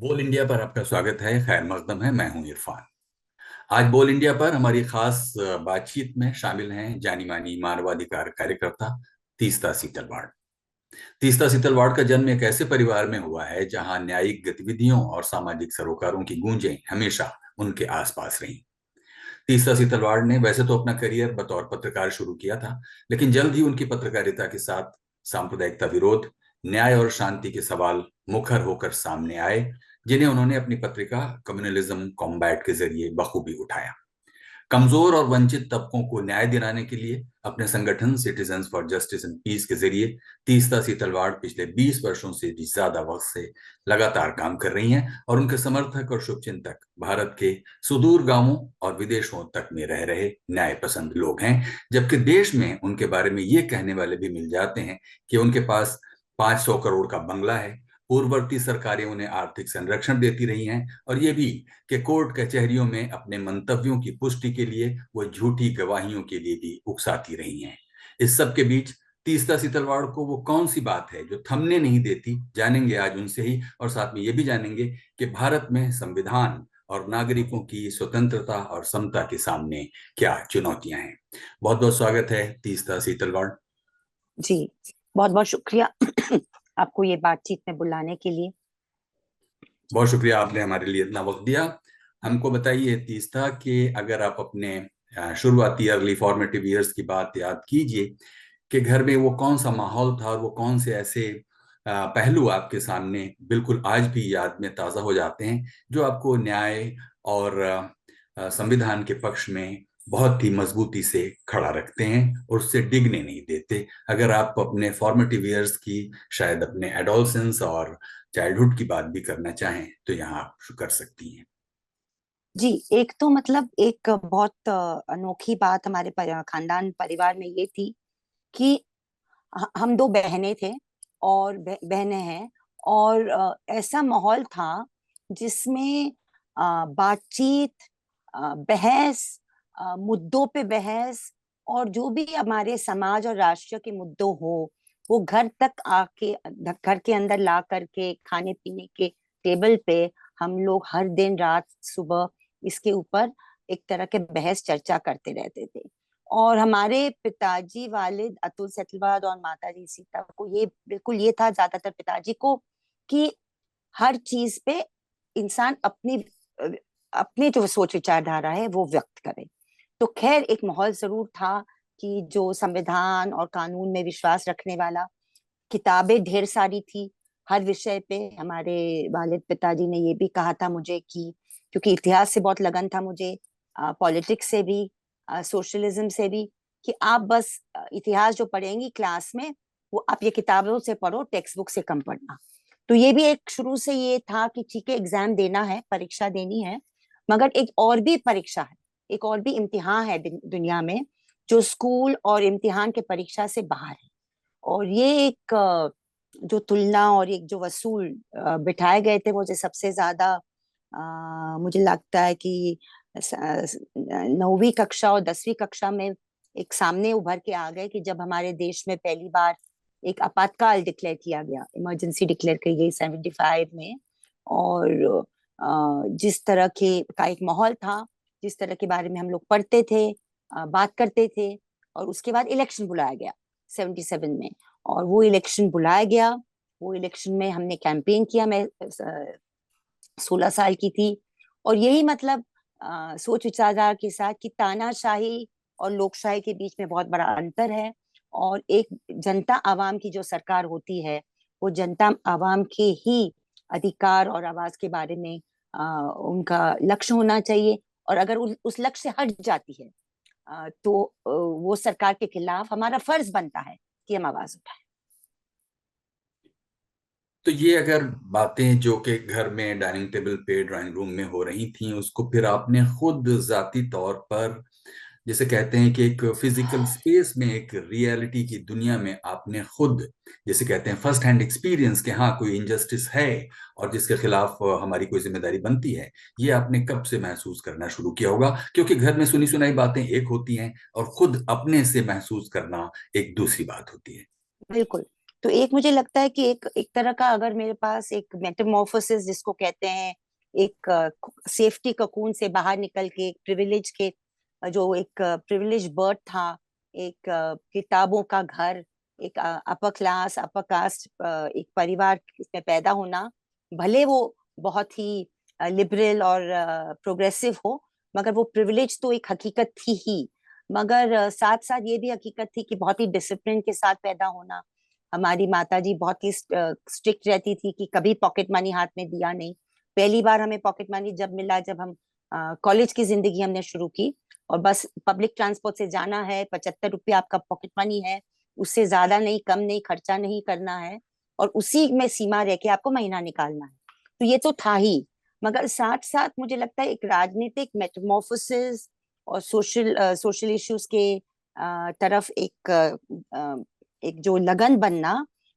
बोल इंडिया पर आपका स्वागत है। खैर मकदम है। मैं हूं इरफान। आज बोल इंडिया पर हमारी खास बातचीत में शामिल हैं जानी मानी मानवाधिकार कार्यकर्ता तीस्ता सीतलवाड़। तीस्ता सीतलवाड़ का जन्म एक ऐसे परिवार में हुआ है जहां न्यायिक गतिविधियों और सामाजिक सरोकारों की गूंजें हमेशा उनके आसपास रहीं। तीस्ता सीतलवाड़ ने वैसे तो अपना करियर बतौर पत्रकार शुरू किया था, लेकिन जल्द ही उनकी पत्रकारिता के साथ सांप्रदायिकता विरोध, न्याय और शांति के सवाल मुखर होकर सामने आए, जिन्हें उन्होंने अपनी पत्रिका कम्युनलिज्म कॉम्बैट के जरिए बखूबी उठाया। कमजोर और वंचित तबकों को न्याय दिलाने के लिए अपने संगठन citizens for justice and peace के जरिए तीस्ता सीतलवाड़ पिछले 20 वर्षों से भी ज्यादा वक्त से लगातार काम कर रही हैं और उनके समर्थक और शुभचिंतक भारत के सुदूर गांवों और विदेशों तक में रह रहे न्याय पसंद लोग हैं। जबकि देश में उनके बारे में ये कहने वाले भी मिल जाते हैं कि उनके पास 500 करोड़ का बंगला है, पूर्ववर्ती सरकारें उन्हें आर्थिक संरक्षण देती रही हैं और ये भी कि कोर्ट कचहरियों में अपने मंतव्यों की पुष्टि के लिए वो झूठी गवाहियों के लिए भी उकसाती रही हैं। इस सब के बीच तीस्ता सीतलवाड़ को वो कौन सी बात है जो थमने नहीं देती, जानेंगे आज उनसे ही। और साथ में ये भी जानेंगे कि भारत में संविधान और नागरिकों की स्वतंत्रता और समता के सामने क्या चुनौतियां हैं। बहुत बहुत स्वागत है तीस्ता सीतलवाड़। जी, बहुत बहुत शुक्रिया आपको ये बातचीत में बुलाने के लिए। बहुत शुक्रिया, आपने हमारे लिए इतना वक्त दिया। हमको बताइए तीस्ता कि अगर आप अपने शुरुआती अर्ली फॉर्मेटिव ईयर्स की बात याद कीजिए कि घर में वो कौन सा माहौल था और वो कौन से ऐसे पहलू आपके सामने बिल्कुल आज भी याद में ताज़ा हो जाते हैं जो आपको न्याय और संविधान के पक्ष में बहुत ही मजबूती से खड़ा रखते हैं और उससे डिगने नहीं देते। अगर आप अपने फॉर्मेटिव ईयर्स की, शायद अपने एडोलसेंस और चाइल्डहुड की बात भी करना चाहें तो यहाँ आप कर सकती हैं। जी, एक तो मतलब एक बहुत अनोखी बात हमारे खानदान परिवार में ये थी कि हम दो बहनें थे और बहनें हैं। और ऐसा माहौल था जिसमें बातचीत, बहस, मुद्दों पे बहस, और जो भी हमारे समाज और राष्ट्र के मुद्दों हो वो घर तक आके, घर के अंदर ला करके खाने पीने के टेबल पे हम लोग हर दिन रात सुबह इसके ऊपर एक तरह के बहस चर्चा करते रहते थे। और हमारे पिताजी वालिद अतुल सेतलवाद और माताजी सीता को ये बिल्कुल ये था, ज्यादातर पिताजी को, कि हर चीज पे इंसान अपनी अपनी जो सोच विचारधारा है वो व्यक्त करे। तो खैर एक माहौल जरूर था कि जो संविधान और कानून में विश्वास रखने वाला, किताबें ढेर सारी थी हर विषय पे। हमारे वालिद पिताजी ने ये भी कहा था मुझे कि, क्योंकि इतिहास से बहुत लगन था मुझे, पॉलिटिक्स से भी, सोशलिज्म से भी, कि आप बस इतिहास जो पढ़ेंगी क्लास में वो आप ये किताबों से पढ़ो, टेक्स्ट बुक से कम पढ़ना। तो ये भी एक शुरू से ये था कि ठीक है, एग्जाम देना है, परीक्षा देनी है, मगर एक और भी परीक्षा है, एक और भी इम्तिहान है दुनिया में जो स्कूल और इम्तिहान के परीक्षा से बाहर है। और ये एक जो तुलना और एक जो वसूल बिठाए गए थे, मुझे सबसे ज्यादा मुझे लगता है कि 9वीं कक्षा और 10वीं कक्षा में एक सामने उभर के आ गए कि जब हमारे देश में पहली बार एक आपातकाल डिक्लेयर किया गया, इमरजेंसी डिक्लेयर की गई 75 में। और जिस तरह के का एक माहौल था, जिस तरह के बारे में हम लोग पढ़ते थे, बात करते थे, और उसके बाद इलेक्शन बुलाया गया 77 में। और वो इलेक्शन बुलाया गया, वो इलेक्शन में हमने कैंपेन किया। मैं 16 साल की थी। और यही मतलब सोच विचारधारा के साथ कि तानाशाही और लोकशाही के बीच में बहुत बड़ा अंतर है, और एक जनता आवाम की जो सरकार होती है वो जनता आवाम के ही अधिकार और आवाज के बारे में उनका लक्ष्य होना चाहिए। और अगर उस लक्ष्य से हट जाती है तो वो सरकार के खिलाफ हमारा फर्ज बनता है कि हम आवाज उठाएं। तो ये अगर बातें जो कि घर में डाइनिंग टेबल पे, ड्राइंग रूम में हो रही थी, उसको फिर आपने खुद जाती तौर पर, जैसे कहते हैं कि एक फिजिकल स्पेस में, एक रियलिटी की दुनिया में आपने खुद, जैसे कहते हैं फर्स्ट हैंड एक्सपीरियंस के हाँ कोई इनजस्टिस है और जिसके खिलाफ हमारी कोई जिम्मेदारी बनती है, ये आपने कब से महसूस करना शुरू किया होगा? क्योंकि घर में सुनी सुनाई बातें एक होती हैं और खुद अपने से महसूस करना एक दूसरी बात होती है। बिल्कुल। तो एक मुझे लगता है कि एक एक तरह का, अगर मेरे पास एक मेटामॉर्फोसिस जिसको कहते हैं, एक सेफ्टी ककून से बाहर निकल के एक प्रिविलेज के, जो एक प्रिविलेज बर्थ था, एक किताबों का घर, एक अपर क्लास अपर कास्ट एक परिवार में पैदा होना, भले वो बहुत ही लिबरल और प्रोग्रेसिव हो, मगर वो प्रिविलेज तो एक हकीकत थी ही। मगर साथ साथ ये भी हकीकत थी कि बहुत ही डिसिप्लिन के साथ पैदा होना। हमारी माता जी बहुत ही स्ट्रिक्ट रहती थी कि कभी पॉकेट मनी हाथ में दिया नहीं। पहली बार हमें पॉकेट मनी जब मिला, जब हम कॉलेज की जिंदगी हमने शुरू की, और बस पब्लिक ट्रांसपोर्ट से जाना है, 75 रुपया आपका पॉकेट मनी है, उससे ज्यादा नहीं, कम नहीं, खर्चा नहीं करना है, और उसी में सीमा रह के आपको महीना निकालना है। तो ये तो था ही। मगर साथ साथ मुझे लगता है एक राजनीतिक मेटामॉर्फोसिस और सोशल इश्यूज के तरफ एक जो लगन बनना,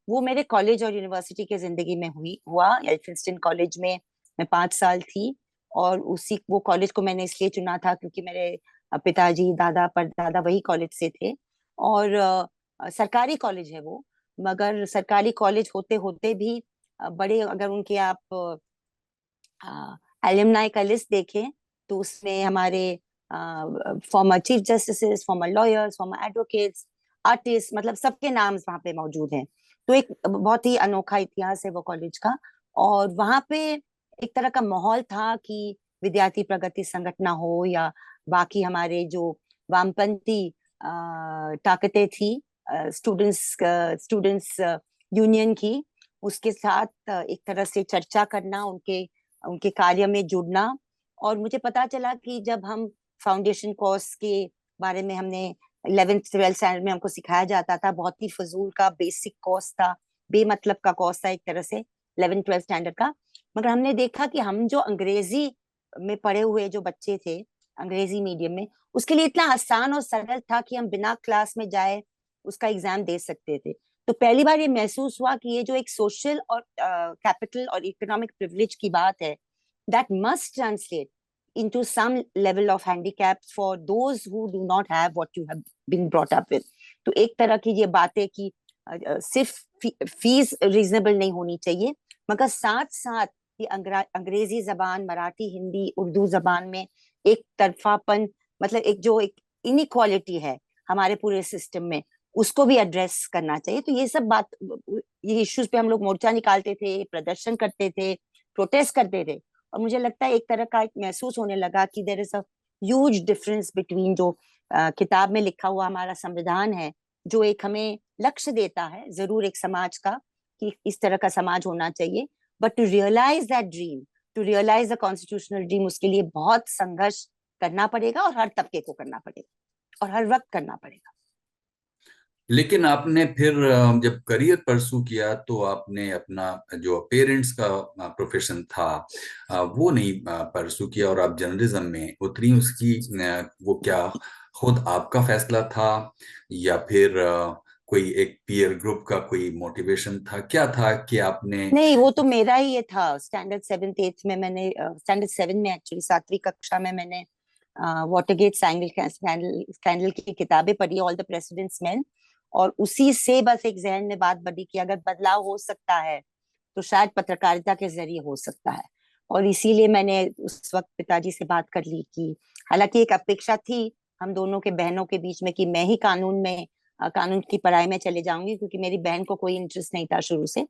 वो मेरे कॉलेज और यूनिवर्सिटी के जिंदगी में हुआ। एल्फिंस्टन कॉलेज में मैं 5 साल थी, और उसी वो कॉलेज को मैंने इसलिए चुना था क्योंकि मेरे पिताजी, दादा, परदादा वही कॉलेज से थे। और सरकारी कॉलेज है वो। मगर सरकारी कॉलेज होते होते भी बड़े, अगर उनके आप एलुमनाई का लिस्ट देखें, तो उसमें हमारे former chief justice, farmer lawyers, farmer advocates, artist, मतलब सबके नाम वहाँ पे मौजूद हैं। तो एक बहुत ही अनोखा इतिहास है वो कॉलेज का। और वहाँ पे एक तरह का माहौल था कि विद्यार्थी प्रगति संगठन हो या बाकी हमारे जो वामपंथी ताकतें थी, स्टूडेंट्स स्टूडेंट्स यूनियन की, उसके साथ एक तरह से चर्चा करना, उनके उनके कार्य में जुड़ना। और मुझे पता चला कि जब हम फाउंडेशन कोर्स के बारे में, हमने 11th 12th स्टैंडर्ड में हमको सिखाया जाता था, बहुत ही फजूल का बेसिक कोर्स था, बेमतलब का कोर्स था एक तरह से 11th 12th स्टैंडर्ड का। मगर हमने देखा कि हम जो अंग्रेजी में पढ़े हुए जो बच्चे थे, अंग्रेजी मीडियम में, उसके लिए इतना आसान और सरल था कि हम बिना क्लास में जाए उसका एग्जाम दे सकते थे। तो पहली बार ये महसूस हुआ कि ये जो एक सोशल और कैपिटल और इकोनॉमिक प्रिविलेज की बात है, that must translate into some level of handicap for those who do not have what you have been brought up with। तो एक तरह की ये बातें कि सिर्फ फीस रीजनेबल नहीं होनी चाहिए, मगर साथ साथ ये अंग्रेजी जबान, मराठी, हिंदी, उर्दू जबान में एक तरफापन, मतलब एक जो एक इनइक्वालिटी है हमारे पूरे सिस्टम में, उसको भी एड्रेस करना चाहिए। तो ये सब बात, ये इश्यूज पे हम लोग मोर्चा निकालते थे, प्रदर्शन करते थे, प्रोटेस्ट करते थे। और मुझे लगता है एक तरह का एक महसूस होने लगा कि there is a huge difference between जो किताब में लिखा हुआ हमारा संविधान है, जो एक हमें लक्ष्य देता है जरूर एक समाज का, कि इस तरह का समाज होना चाहिए, but to realise that dream, to realise the constitutional dream, उसके लिए बहुत संघर्ष करना पड़ेगा, और हर तबके को करना पड़ेगा, और हर वक्त करना पड़ेगा। लेकिन आपने फिर जब करियर परसू किया तो आपने अपना जो पेरेंट्स का प्रोफेशन था वो नहीं परसू किया, और आप जर्नलिज्म में उतरी। उसकी वो क्या खुद आपका फैसला था, या फिर कोई एक पीयर ग्रुप का कोई मोटिवेशन था? क्या था कि आपने? नहीं, वो तो मेरा ही ये था। स्टैंडर्ड 7th 8th में मैंने, स्टैंडर्ड 7 में एक्चुअली, 7वीं कक्षा में मैंने वाटरगेट स्कैंडल स्कैंडल स्कैंडल की किताबें पढ़ी, ऑल द प्रेसिडेंट्स मेन। और उसी से बस एक जहन में बात बढ़ी कि अगर बदलाव हो सकता है तो शायद पत्रकारिता के जरिए हो सकता है। और इसीलिए मैंने उस वक्त पिताजी से बात कर ली कि, हालांकि एक अपेक्षा थी हम दोनों के बहनों के बीच में कि मैं ही कानून की पढ़ाई में चले जाऊंगी, क्योंकि मेरी बहन को कोई इंटरेस्ट नहीं था शुरू से।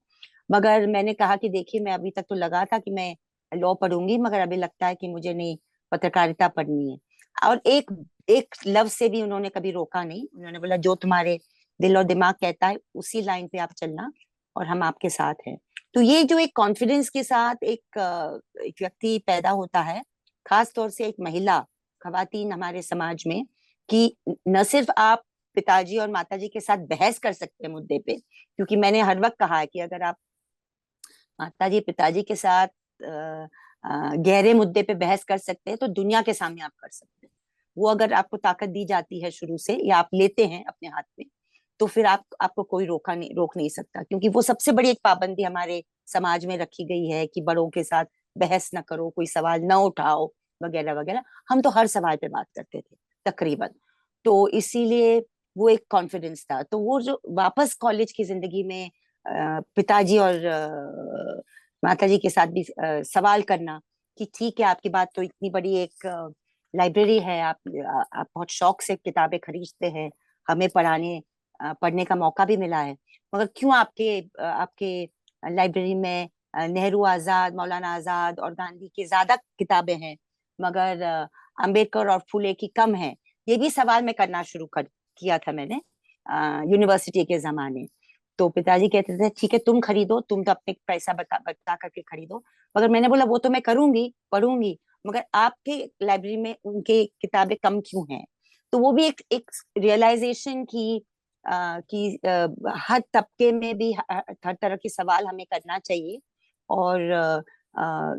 मगर मैंने कहा कि देखिए, मैं अभी तक तो लगा था कि मैं लॉ पढ़ूंगी, मगर अभी लगता है कि मुझे नहीं, पत्रकारिता पढ़नी है। और एक एक लफ्ज से भी उन्होंने कभी रोका नहीं। उन्होंने बोला जो तुम्हारे दिल और दिमाग कहता है उसी लाइन पे आप चलना, और हम आपके साथ हैं। तो ये जो एक कॉन्फिडेंस के साथ एक व्यक्ति पैदा होता है, खास तौर से एक महिला, खवातीन हमारे समाज में, कि न सिर्फ आप पिताजी और माताजी के साथ बहस कर सकते हैं मुद्दे पे, क्योंकि मैंने हर वक्त कहा है कि अगर आप माताजी पिताजी के साथ गहरे मुद्दे पे बहस कर सकते हैं, तो दुनिया के सामने आप कर सकते हैं। वो अगर आपको ताकत दी जाती है शुरू से, या आप लेते हैं अपने हाथ में, तो फिर आपको कोई रोक नहीं सकता, क्योंकि वो सबसे बड़ी एक पाबंदी हमारे समाज में रखी गई है कि बड़ों के साथ बहस ना करो, कोई सवाल ना उठाओ, वगैरह वगैरह। हम तो हर सवाल पे बात करते थे तकरीबन। तो इसीलिए वो एक कॉन्फिडेंस था। तो वो जो वापस कॉलेज की जिंदगी में पिताजी और माताजी के साथ भी सवाल करना कि ठीक है, आपकी बात तो इतनी बड़ी एक लाइब्रेरी है, आप बहुत शौक से किताबें खरीदते हैं, हमें पढ़ने का मौका भी मिला है, मगर क्यों आपके लाइब्रेरी में नेहरू आजाद, मौलाना आजाद और गांधी की ज्यादा किताबें हैं, मगर अंबेडकर और फुले की कम है। ये भी सवाल मैं करना शुरू कर किया था मैंने यूनिवर्सिटी के जमाने। तो पिताजी कहते थे ठीक है, तुम खरीदो, तुम तो अपने पैसा बता बता करके खरीदो। मगर मैंने बोला वो तो मैं करूंगी, पढ़ूंगी, मगर आपके लाइब्रेरी में उनके किताबें कम क्यों हैं? तो वो भी एक रियलाइजेशन की हर तबके में भी हर तरह के सवाल हमें करना चाहिए। और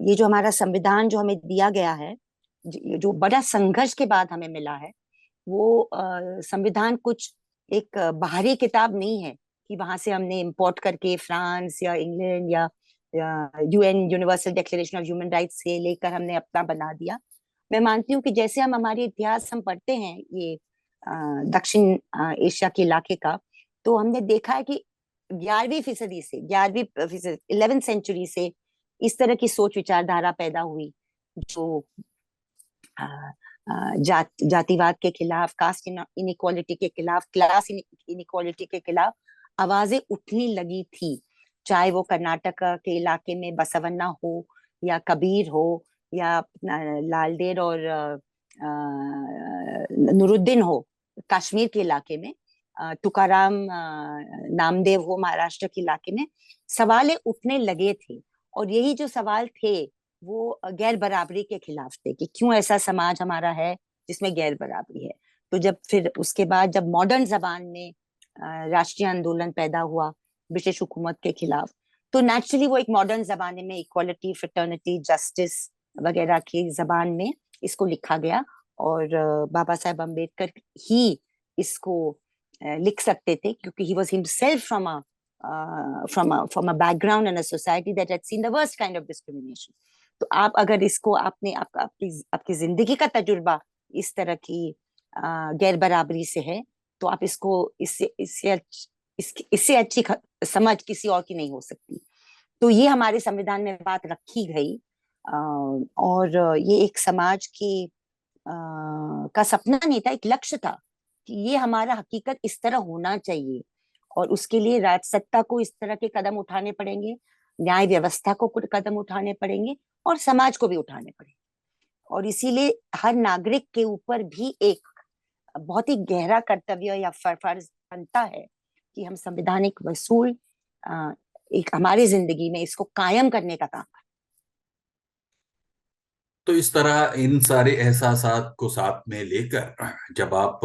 ये जो हमारा संविधान जो हमें दिया गया है, जो बड़ा संघर्ष के बाद हमें मिला है, वो संविधान कुछ एक बाहरी किताब नहीं है कि वहां से हमने इंपोर्ट करके फ्रांस या इंग्लैंड या UN universal declaration of human rights से लेकर हमने अपना बना दिया। मैं मानती हूँ कि जैसे हम हमारे इतिहास हम पढ़ते हैं ये दक्षिण एशिया के इलाके का, तो हमने देखा है कि 11वीं 11th सेंचुरी से इस तरह की सोच विचारधारा पैदा हुई, जो जातिवाद के खिलाफ, कास्ट इनइक्वालिटी के खिलाफ, क्लास इनइक्वालिटी के खिलाफ आवाजें उठने लगी थी। चाहे वो कर्नाटक के इलाके में बसवन्ना हो, या कबीर हो, या अपना लालदेर और नूरुद्दीन हो कश्मीर के इलाके में, तुकाराम नामदेव हो महाराष्ट्र के इलाके में, सवाल उठने लगे थे। और यही जो सवाल थे वो गैर बराबरी के खिलाफ थे कि क्यों ऐसा समाज हमारा है जिसमें गैर बराबरी है। तो जब फिर उसके बाद जब मॉडर्न जमाने में राष्ट्रीय आंदोलन पैदा हुआ ब्रिटिश हुकूमत के खिलाफ, तो नेचुरली वो एक मॉडर्न जमाने में इक्वालिटी, फ्रेटर्निटी, जस्टिस वगैरह की जबान में इसको लिखा गया। और बाबा साहेब अम्बेडकर ही इसको लिख सकते थे, क्योंकि he was himself from a background and a society that had seen the worst kind of discrimination. तो आप अगर इसको आपकी जिंदगी का तजुर्बा इस तरह की गैर बराबरी से है, तो आप इसको इससे अच्छी समझ किसी और की नहीं हो सकती। तो ये हमारे संविधान में बात रखी गई। और ये एक समाज का सपना नहीं था, एक लक्ष्य था कि ये हमारा हकीकत इस तरह होना चाहिए। और उसके लिए राजसत्ता को इस तरह के कदम उठाने पड़ेंगे, न्याय व्यवस्था को कुछ कदम उठाने पड़ेंगे, और समाज को भी उठाने पड़ेंगे। और इसीलिए हर नागरिक के ऊपर भी एक बहुत ही गहरा कर्तव्य या फर्ज बनता है कि हम संवैधानिक वसूल एक हमारी जिंदगी में इसको कायम करने का काम करें। तो इस तरह इन सारे एहसासात को साथ में लेकर जब आप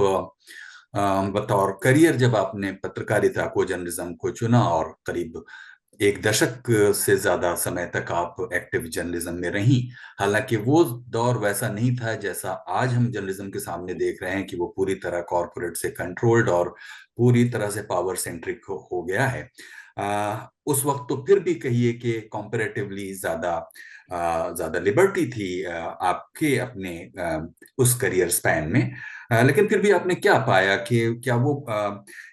बतौर करियर जब आपने पत्रकारिता को, जर्नलिज्म को चुना और करीब एक दशक से ज्यादा समय तक आप एक्टिव जर्नलिज्म में रही। हालांकि वो दौर वैसा नहीं था जैसा आज हम जर्नलिज्म के सामने देख रहे हैं कि वो पूरी तरह कॉरपोरेट से कंट्रोल्ड और पूरी तरह से पावर सेंट्रिक हो गया है। उस वक्त तो फिर भी कहिए कि कंपैरेटिवली ज्यादा लिबर्टी थी आपके अपने उस करियर स्पैन में। लेकिन फिर भी आपने क्या पाया कि क्या वो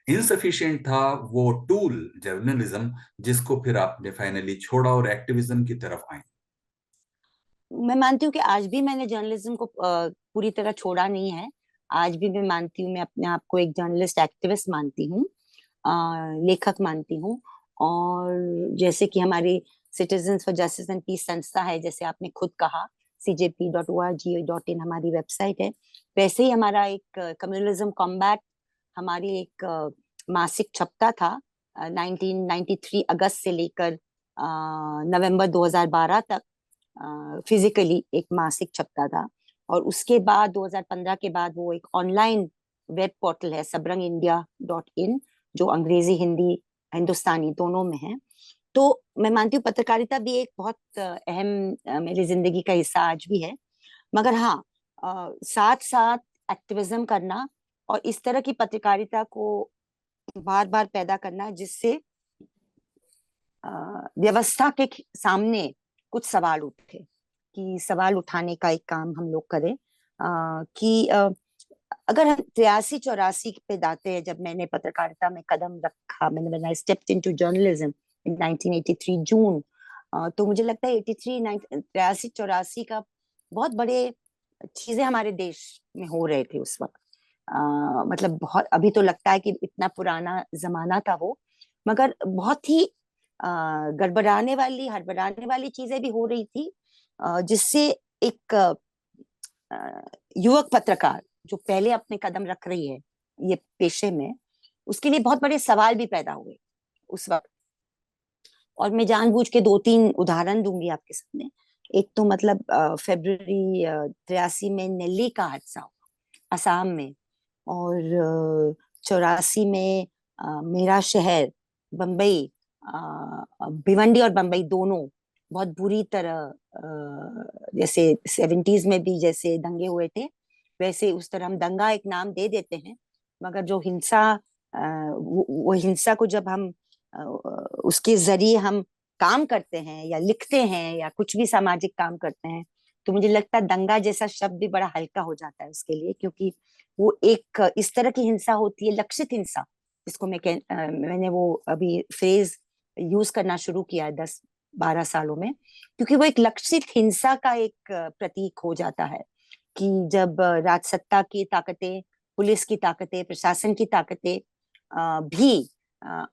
इनसफिशिएंट था वो टूल जर्नलिज्म, जिसको फिर आपने फाइनली छोड़ा और एक्टिविज्म की तरफ आए? मैं मानती हूँ कि आज भी मैंने जर्नलिज्म को पूरी तरह छोड़ा नहीं है। आज भी मैं मानती हूँ, मैं अपने आप को एक जर्नलिस्ट एक्टिविस्ट मानती हूँ, लेखक मानती हूँ। और जैसे कि हमारी citizens for justice and peace संस्था है, जैसे आपने खुद कहा, cjp.org.in हमारी वेबसाइट है, वैसे ही हमारा एक कम्युनलिज्म कॉम्बैट हमारी एक मासिक छपता था 1993 अगस्त से लेकर नवंबर 2012 तक, फिजिकली एक मासिक छपता था। और उसके बाद 2015 के बाद वो एक ऑनलाइन वेब पोर्टल है sabrangindia.in, जो अंग्रेजी, हिंदी, हिंदुस्तानी दोनों में है। तो मैं मानती हूँ पत्रकारिता भी एक बहुत अहम मेरी जिंदगी का हिस्सा आज भी है। मगर हाँ, साथ साथ एक्टिविज्म करना और इस तरह की पत्रकारिता को बार बार पैदा करना जिससे व्यवस्था के सामने कुछ सवाल उठे, कि सवाल उठाने का एक काम हम लोग करें। कि अगर हम 83-84 पे जाते हैं, जब मैंने पत्रकारिता में कदम रखा, मैंने when I stepped into journalism in 1983 जून, तो मुझे लगता है 83 83 84 का बहुत बड़े चीजें हमारे देश में हो रहे थे उस वक्त। मतलब बहुत, अभी तो लगता है कि इतना पुराना जमाना था वो, मगर बहुत ही गड़बड़ाने वाली, हड़बड़ाने वाली चीजें भी हो रही थी, जिससे एक युवक पत्रकार जो पहले अपने कदम रख रही है ये पेशे में, उसके लिए बहुत बड़े सवाल भी पैदा हुए उस वक्त। और मैं जानबूझ के दो तीन उदाहरण दूंगी आपके सामने। एक तो मतलब फरवरी 83 में नेल्ली का हादसा हुआ असम में, और 84 में मेरा शहर बम्बई, भिवंडी और बम्बई दोनों बहुत बुरी तरह, जैसे 70s में भी जैसे दंगे हुए थे, वैसे उस तरह हम दंगा एक नाम दे देते हैं, मगर जो हिंसा, वो हिंसा को जब हम उसके जरिए हम काम करते हैं या लिखते हैं या कुछ भी सामाजिक काम करते हैं, तो मुझे लगता है दंगा जैसा शब्द भी बड़ा हल्का हो जाता है उसके लिए, क्योंकि वो एक इस तरह की हिंसा होती है, लक्षित हिंसा, जिसको मैंने वो अभी फ्रेज यूज करना शुरू किया है 10-12 सालों में, क्योंकि वो एक लक्षित हिंसा का एक प्रतीक हो जाता है कि जब राजसत्ता की ताकतें, पुलिस की ताकतें, प्रशासन की ताकतें भी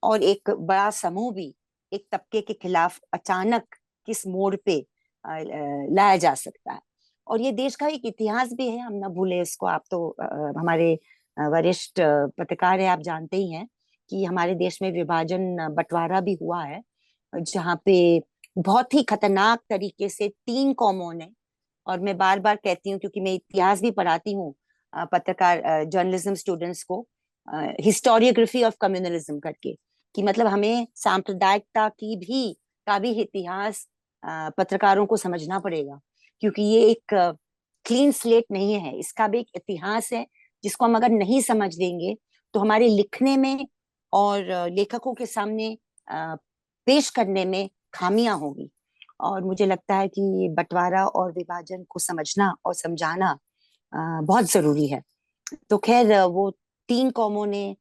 और एक बड़ा समूह भी एक तबके के खिलाफ अचानक किस मोड़ पे लाया जा सकता है। और ये देश का एक इतिहास भी है, हम ना भूले इसको। आप तो हमारे वरिष्ठ पत्रकार है, आप जानते ही हैं कि हमारे देश में विभाजन, बंटवारा भी हुआ है, जहाँ पे बहुत ही खतरनाक तरीके से तीन कौमों ने, और मैं बार बार कहती हूँ क्योंकि मैं इतिहास भी पढ़ाती हूँ पत्रकार जर्नलिज्म स्टूडेंट्स को, हिस्टोरियोग्राफी ऑफ कम्युनलिज्म करके, कि मतलब हमें सांप्रदायिकता की भी का भी इतिहास पत्रकारों को समझना पड़ेगा, क्योंकि ये एक क्लीन स्लेट नहीं है, इसका भी एक इतिहास है, जिसको हम अगर नहीं समझ लेंगे तो हमारे लिखने में और लेखकों के सामने पेश करने में खामियां होगी। और मुझे लगता है कि बंटवारा और विभाजन को समझना और समझाना बहुत जरूरी है। तो खैर, वो तीन कौमों ने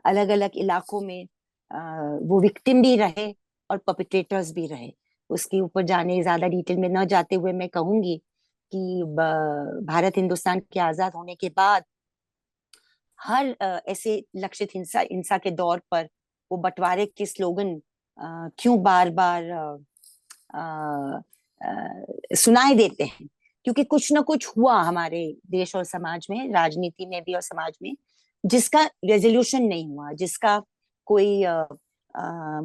अलग अलग इलाकों में वो विक्टिम भी रहे और परपिट्रेटर्स भी रहे। उसके ऊपर जाने, ज्यादा डिटेल में न जाते हुए मैं कहूंगी कि भारत हिंदुस्तान के आजाद होने के बाद हर ऐसे लक्षित हिंसा हिंसा के दौर पर वो बंटवारे के स्लोगन क्यों बार बार सुनाई देते हैं, क्योंकि कुछ ना कुछ हुआ हमारे देश और समाज में, राजनीति में भी और समाज में, जिसका रेजोल्यूशन नहीं हुआ, जिसका कोई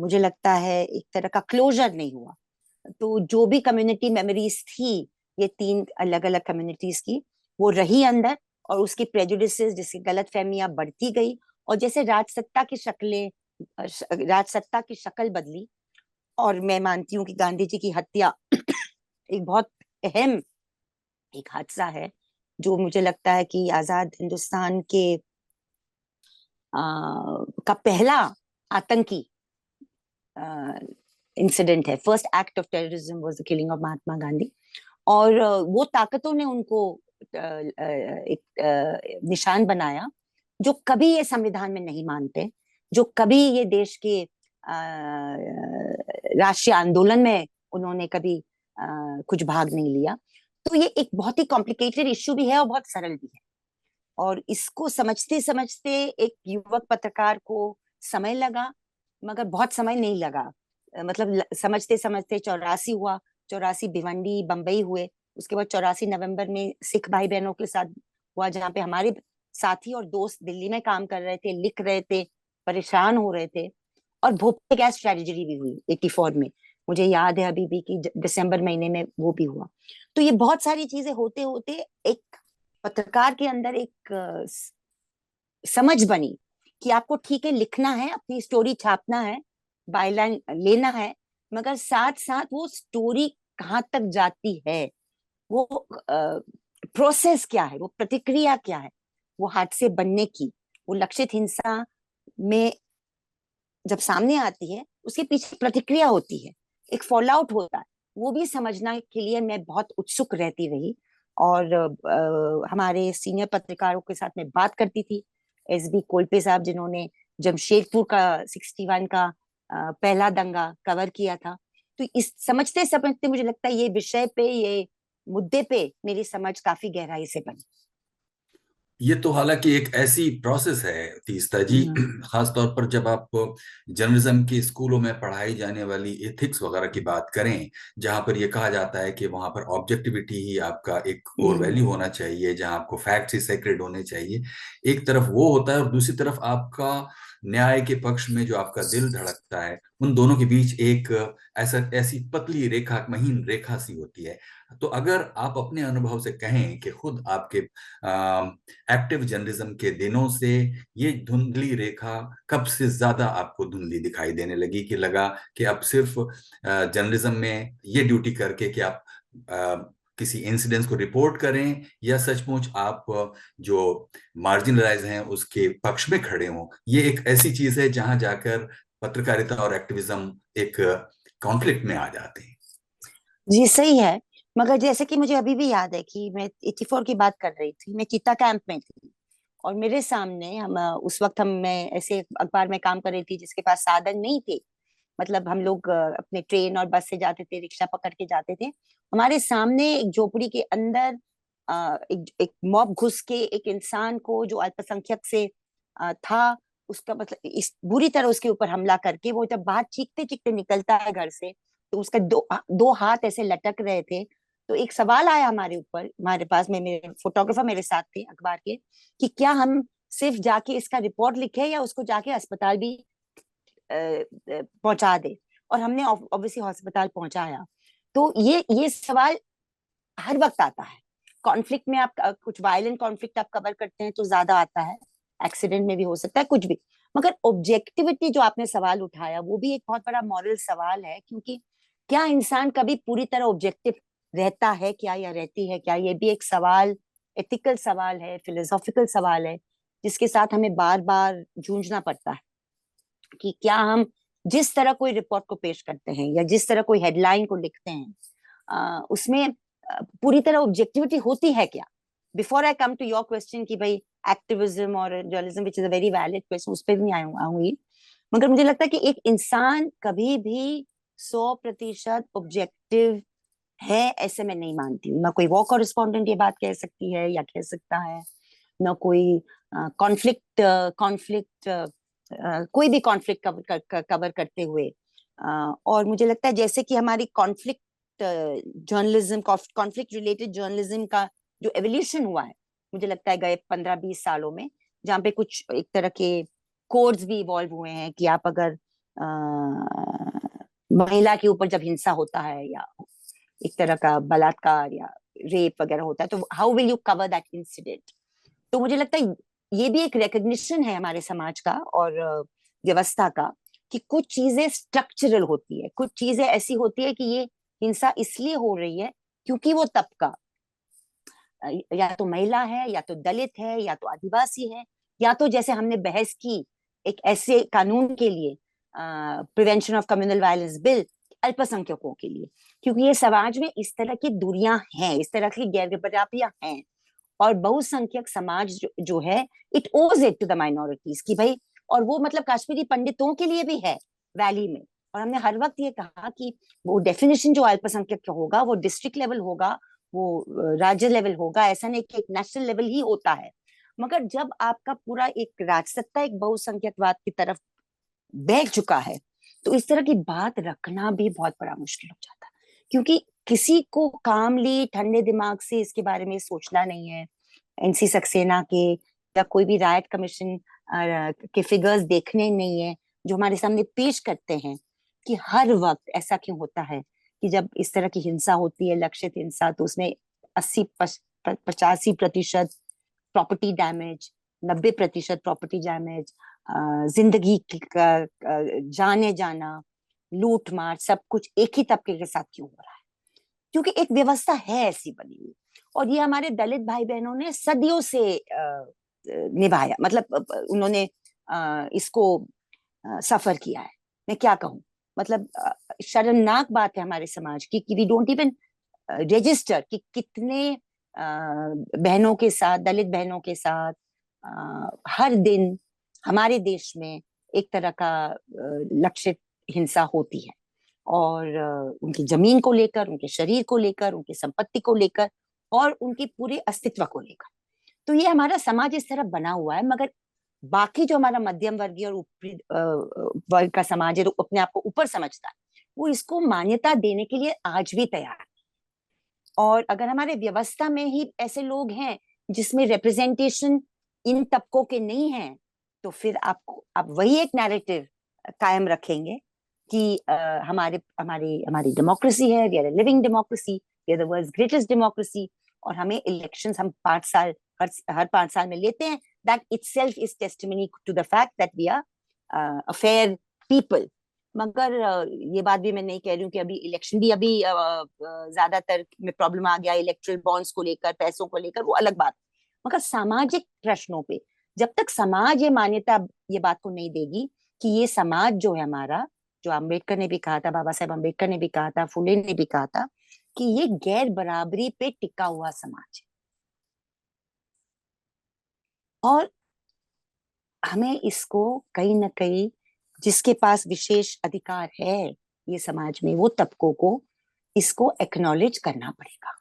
मुझे लगता है एक तरह का क्लोजर नहीं हुआ। तो जो भी कम्युनिटी मेमोरीज थी, ये तीन अलग अलग कम्युनिटीज की, वो रही अंदर, और उसकी प्रेजुडिसेस, जिसकी गलत फहमियां बढ़ती गई, और जैसे राजसत्ता की शक्लें, राजसत्ता की शक्ल बदली। और मैं मानती हूँ कि गांधी जी की हत्या एक बहुत अहम एक हादसा है, जो मुझे लगता है कि आजाद हिंदुस्तान के का पहला आतंकी इंसिडेंट है। First act of terrorism was the killing of Mahatma Gandhi. और वो ताकतों ने उनको एक निशान बनाया, जो कभी ये संविधान में नहीं मानते, जो कभी ये देश के राष्ट्रीय आंदोलन में उन्होंने कभी कुछ भाग नहीं लिया। तो ये एक बहुत ही कॉम्प्लिकेटेड इश्यू भी है और बहुत सरल भी है, और इसको समझते समझते एक युवक पत्रकार को समय लगा, मगर बहुत समय नहीं लगा। मतलब समझते समझते 84 हुआ, 84 भिवंडी बम्बई हुए, उसके बाद 84 नवंबर में सिख भाई बहनों के साथ हुआ, जहाँ पे हमारे साथी और दोस्त दिल्ली में काम कर रहे थे, लिख रहे थे, परेशान हो रहे थे। और भोपाल गैस ट्रेजेडी भी हुई 84 में, मुझे याद है अभी भी कि दिसंबर महीने में वो भी हुआ। तो ये बहुत सारी चीजें होते होते एक पत्रकार के अंदर एक समझ बनी कि आपको ठीक है, लिखना है, अपनी स्टोरी छापना है, बायलाइन लेना है, मगर साथ साथ वो स्टोरी कहाँ तक जाती है, वो प्रोसेस क्या है, वो प्रतिक्रिया क्या है, वो हादसे बनने की, वो लक्षित हिंसा में जब सामने आती है, उसके पीछे प्रतिक्रिया होती है, एक फॉल आउट होता है, वो भी समझना के लिए मैं बहुत उत्सुक रहती रही। और हमारे सीनियर पत्रकारों के साथ मैं बात करती थी, एसबी कोल्पे साहब जिन्होंने जमशेदपुर का 61 का पहला दंगा कवर किया था। तो इस समझते समझते मुझे लगता है ये विषय पे, ये मुद्दे पे मेरी समझ काफी गहराई से बनी। ये तो हालांकि एक ऐसी प्रोसेस है तीस्ता जी, हम्म। खास तौर पर जब आप जर्नलिज्म के स्कूलों में पढ़ाई जाने वाली एथिक्स वगैरह की बात करें, जहां पर ये कहा जाता है कि वहां पर ऑब्जेक्टिविटी ही आपका एक कोर हम्म। वैल्यू होना चाहिए, जहां आपको फैक्ट्स ही सेक्रेड होने चाहिए। एक तरफ वो होता है और दूसरी तरफ आपका न्याय के पक्ष में जो आपका दिल धड़कता है, उन दोनों के बीच एक ऐसा ऐसी पतली रेखा, महीन रेखा सी होती है। तो अगर आप अपने अनुभव से कहें कि खुद आपके एक्टिव जर्नलिज्म के दिनों से ये धुंधली रेखा कब से ज्यादा आपको धुंधली दिखाई देने लगी, कि लगा कि अब सिर्फ जर्नलिज्म में ये ड्यूटी करके कि आप किसी इंसिडेंस को रिपोर्ट करें, या सचमुच आप जो मार्जिनलाइज हैं उसके पक्ष में खड़े हों, ये एक ऐसी चीज है जहां जाकर पत्रकारिता और एक्टिविज्म एक कॉन्फ्लिक्ट में आ जाते हैं। जी सही है। मगर जैसे कि मुझे अभी भी याद है कि मैं 84 की बात कर रही थी, मैं चीता कैंप में थी, और मेरे सामने उस वक्त मैं ऐसे अखबार में काम कर रही थी जिसके पास साधन नहीं थे। मतलब हम लोग अपने ट्रेन और बस से जाते थे, रिक्शा पकड़ के जाते थे। हमारे सामने एक झोपड़ी के अंदर एक मॉब घुस के एक इंसान को जो अल्पसंख्यक से था, उसका मतलब इस बुरी तरह उसके ऊपर हमला करके, वो जब बाहर चीखते चीखते निकलता है घर से, तो उसका दो हाथ ऐसे लटक रहे थे। तो एक सवाल आया हमारे ऊपर, हमारे पास में, मेरे फोटोग्राफर मेरे साथ थे अखबार के, कि क्या हम सिर्फ जाके इसका रिपोर्ट लिखे या उसको जाके अस्पताल भी पहुंचा दे। और हमने ऑब्वियसली अस्पताल पहुंचाया। तो ये सवाल हर वक्त आता है। कॉन्फ्लिक्ट में आप कुछ वायलेंट कॉन्फ्लिक्ट आप कवर करते हैं तो ज्यादा आता है, एक्सीडेंट में भी हो सकता है कुछ भी। मगर ऑब्जेक्टिविटी जो आपने सवाल उठाया वो भी एक बहुत बड़ा मॉरल सवाल है, क्योंकि क्या इंसान कभी पूरी तरह ऑब्जेक्टिव रहता है क्या, या रहती है क्या? ये भी एक सवाल, एथिकल सवाल है, फिलोसॉफिकल सवाल है, जिसके साथ हमें बार बार जूझना पड़ता है कि क्या हम जिस तरह कोई रिपोर्ट को पेश करते हैं या जिस तरह कोई हेडलाइन को लिखते हैं, उसमें पूरी तरह ऑब्जेक्टिविटी होती है क्या? Before I come to your question कि भाई एक्टिविज्म और journalism, which is a very valid question, उस पर भी नहीं आऊंगी। मगर मुझे लगता है कि एक इंसान कभी भी 100% ऑब्जेक्टिव है ऐसे मैं नहीं मानती हूँ। ना कोई वॉर कॉरेस्पॉन्डेंट ये बात कह सकती है या कह सकता है, ना कोई कॉन्फ्लिक्ट कॉन्फ्लिक्ट कोई भी कॉन्फ्लिक्ट कवर करते हुए। और मुझे लगता है जैसे कि हमारी conflict journalism, conflict related journalism का जो एवोल्यूशन हुआ है, मुझे लगता है गए 15-20 सालों में, जहाँ पे कुछ एक तरह के कोड्स भी इवॉल्व हुए हैं कि आप अगर महिला के ऊपर जब हिंसा होता है या एक तरह का बलात्कार या रेप वगैरह होता है, तो how will you cover that incident? तो मुझे लगता है ये भी एक रिकग्निशन है हमारे समाज का और व्यवस्था का, कि कुछ चीजें स्ट्रक्चरल होती है, कुछ चीजें ऐसी होती है कि ये हिंसा इसलिए हो रही है क्योंकि वो तबका या तो महिला है, या तो दलित है, या तो आदिवासी है, या तो जैसे हमने बहस की एक ऐसे कानून के लिए, prevention of communal violence bill, अल्पसंख्यकों के लिए, क्योंकि ये समाज में इस तरह की दूरियां हैं, इस तरह की गैर बराबरियां हैं। और बहुसंख्यक समाज जो है, इट ओज इट टू द माइनॉरिटीज की भाई। और वो मतलब कश्मीरी पंडितों के लिए भी है वैली में। और हमने हर वक्त ये कहा कि वो डेफिनेशन जो अल्पसंख्यक का होगा वो डिस्ट्रिक्ट लेवल होगा, वो राज्य लेवल होगा, ऐसा नहीं कि एक नेशनल लेवल ही होता है। मगर जब आपका पूरा एक राजसत्ता एक बहुसंख्यकवाद की तरफ बह चुका है, तो इस तरह की बात रखना भी बहुत बड़ा मुश्किल हो जाता है, क्योंकि किसी को कामली ठंडे दिमाग से इसके बारे में सोचना नहीं है। एनसी सक्सेना के या कोई भी रायट कमीशन के फिगर्स देखने नहीं है, जो हमारे सामने पेश करते हैं कि हर वक्त ऐसा क्यों होता है कि जब इस तरह की हिंसा होती है, लक्षित हिंसा, तो उसमें 80-85% प्रॉपर्टी डैमेज, 90% प्रॉपर्टी डैमेज, जिंदगी का जाने जाना, लूट मार, सब कुछ एक ही तबके के साथ क्यों हो रहा है? क्योंकि एक व्यवस्था है ऐसी बनी हुई। और ये हमारे दलित भाई बहनों ने सदियों से निभाया, मतलब उन्होंने इसको सफर किया है। मैं क्या कहूँ, मतलब शर्मनाक बात है हमारे समाज की कि वी डोंट इवन रजिस्टर कि कितने बहनों के साथ, दलित बहनों के साथ हर दिन हमारे देश में एक तरह का लक्षित हिंसा होती है। और उनकी जमीन को लेकर, उनके शरीर को लेकर, उनकी संपत्ति को लेकर और उनके पूरे अस्तित्व को लेकर। तो ये हमारा समाज इस तरह बना हुआ है, मगर बाकी जो हमारा मध्यम वर्गीय और ऊपरी वर्ग का समाज है, जो अपने आप को ऊपर समझता है, वो इसको मान्यता देने के लिए आज भी तैयार है। और अगर हमारे व्यवस्था में ही ऐसे लोग हैं जिसमें रिप्रेजेंटेशन इन तबकों के नहीं है, तो फिर आप वही एक नैरेटिव कायम रखेंगे कि हमारे हमारी हमारी डेमोक्रेसी है, we are living democracy, we are the world's greatest democracy, और हमें इलेक्शंस हम 5 साल हर 5 साल में लेते हैं। That itself is testimony to the fact that we are a fair people. मगर ये बात भी मैं नहीं कह रही हूँ कि अभी इलेक्शन भी अभी ज्यादातर में प्रॉब्लम आ गया इलेक्ट्रल बॉन्ड्स को लेकर, पैसों को लेकर, वो अलग बात। मगर सामाजिक प्रश्नों पे जब तक समाज ये मान्यता ये बात को नहीं देगी कि ये समाज जो है हमारा, जो अम्बेडकर ने भी कहा था, बाबा साहेब अम्बेडकर ने भी कहा था, फुले ने भी कहा था कि ये गैर बराबरी पे टिका हुआ समाज है, और हमें इसको कहीं ना कहीं, जिसके पास विशेष अधिकार है ये समाज में, वो तबकों को इसको एक्नॉलेज करना पड़ेगा।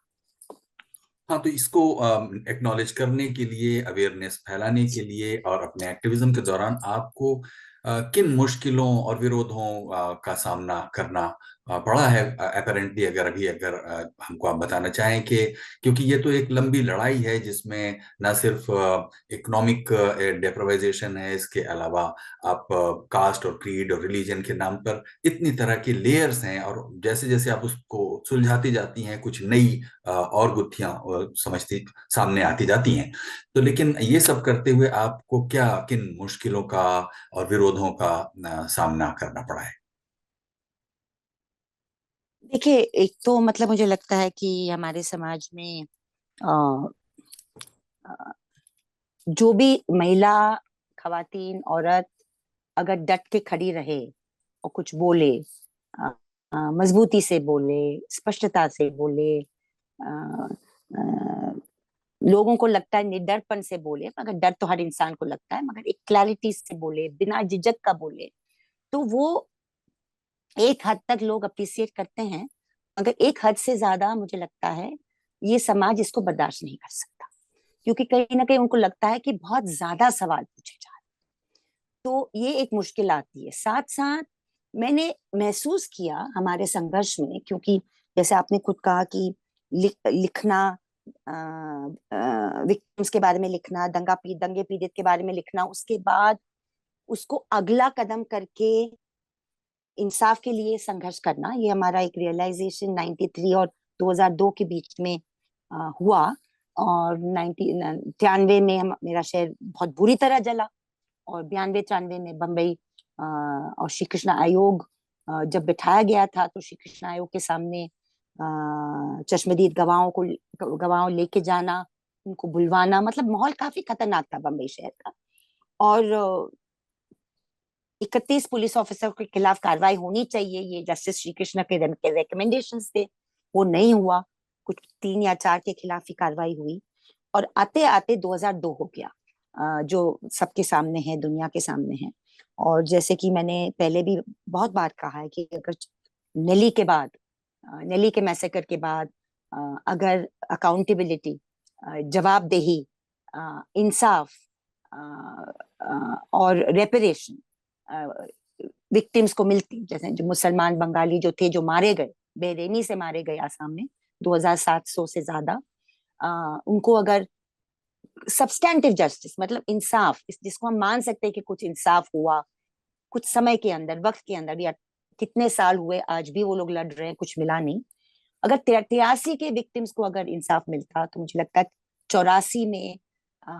हाँ, तो इसको एक्नॉलेज करने के लिए, अवेयरनेस फैलाने के लिए और अपने एक्टिविज्म के दौरान आपको किन मुश्किलों और विरोधों का सामना करना पड़ा है अपेरेंटली, अगर हमको आप बताना चाहें कि, क्योंकि ये तो एक लंबी लड़ाई है जिसमें न सिर्फ इकोनॉमिक डेप्रिवाइजेशन है, इसके अलावा आप कास्ट और क्रीड और रिलीजन के नाम पर इतनी तरह की लेयर्स हैं, और जैसे जैसे आप उसको सुलझाती जाती हैं कुछ नई और गुत्थियां समझती सामने आती जाती हैं। तो लेकिन ये सब करते हुए आपको क्या किन मुश्किलों का और विरोधों का सामना करना पड़ा है? देखिए, एक तो मतलब मुझे लगता है कि हमारे समाज में अ, अ, जो भी महिला, खवातीन, औरत अगर डट के खड़ी रहे और कुछ बोले, मजबूती से बोले, स्पष्टता से बोले, अ, अ, लोगों को लगता है निडरपन से बोले, मगर डर तो हर इंसान को लगता है, मगर एक क्लैरिटी से बोले, बिना झिझक का बोले, तो वो एक हद तक लोग अप्रिसिएट करते हैं। मगर एक हद से ज्यादा मुझे लगता है ये समाज इसको बर्दाश्त नहीं कर सकता, क्योंकि कहीं ना कहीं उनको लगता है कि बहुत ज्यादा सवाल पूछे जा रहे हैं। तो ये एक मुश्किल आती है। साथ साथ मैंने महसूस किया हमारे संघर्ष में, क्योंकि जैसे आपने खुद कहा कि लिखना, विक्टिम्स के बारे में लिखना, दंगे पीड़ित के बारे में लिखना, उसके बाद उसको अगला कदम करके इंसाफ के लिए संघर्ष करना, ये हमारा एक रियलाइजेशन 93 और 2002 के बीच में हुआ। और 93 में मेरा शहर बहुत बुरी तरह जला, और 92-93 में बम्बई और श्री कृष्ण आयोग जब बिठाया गया था, तो श्री कृष्ण आयोग के सामने चश्मदीद गवाहों लेके जाना, उनको बुलवाना, मतलब माहौल काफी खतरनाक था बम्बई शहर का। और 31 पुलिस ऑफिसर के खिलाफ कार्रवाई होनी चाहिए, ये जस्टिस श्री कृष्ण के रिकमेंडेशंस थे, वो नहीं हुआ। कुछ 3 या 4 के खिलाफ ही कार्रवाई हुई, और आते आते 2002 हो गया, जो सबके सामने है, दुनिया के सामने है। और जैसे कि मैंने पहले भी बहुत बार कहा है कि अगर नेली के बाद, नेली के मैसेकर के बाद, अगर अकाउंटेबिलिटी, जवाबदेही, इंसाफ और रेपरेशन विक्टिम्स को मिलती, जैसे जो मुसलमान बंगाली जो थे, जो मारे गए, बेरहमी से मारे गए आसाम में 2700 से ज्यादा, उनको अगर सब्सटैंटिव जस्टिस, मतलब इंसाफ, जिसको हम मान सकते हैं कि कुछ इंसाफ हुआ कुछ समय के अंदर, वक्त के अंदर, या कितने साल हुए, आज भी वो लोग लड़ रहे हैं, कुछ मिला नहीं। अगर 83 के विक्टिम्स को अगर इंसाफ मिलता, तो मुझे लगता है 84 में आ,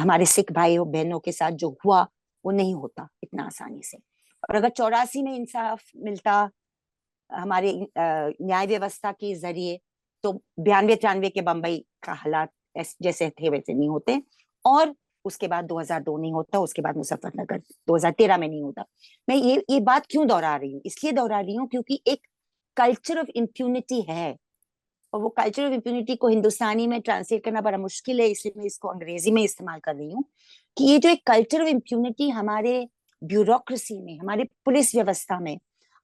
हमारे सिख भाई बहनों के साथ जो हुआ वो नहीं होता इतना आसानी से। और अगर 84 में इंसाफ मिलता हमारे न्याय व्यवस्था के जरिए, तो 92-93 के बंबई का हालात जैसे थे वैसे नहीं होते, और उसके बाद 2002 नहीं होता, उसके बाद मुजफ्फरनगर 2013 में नहीं होता। मैं ये बात क्यों दोहरा रही हूँ? इसलिए दोहरा रही हूँ क्योंकि एक कल्चर ऑफ इम्प्यूनिटी है और वो कल्चर ऑफ इम्प्यूनिटी को हिंदुस्तानी में ट्रांसलेट करना बड़ा मुश्किल है, इसलिए मैं इसको अंग्रेजी में इस्तेमाल कर रही हूँ, कि ये जो एक कल्चर ऑफ इम्प्यूनिटी हमारे ब्यूरोक्रेसी में, हमारे पुलिस व्यवस्था में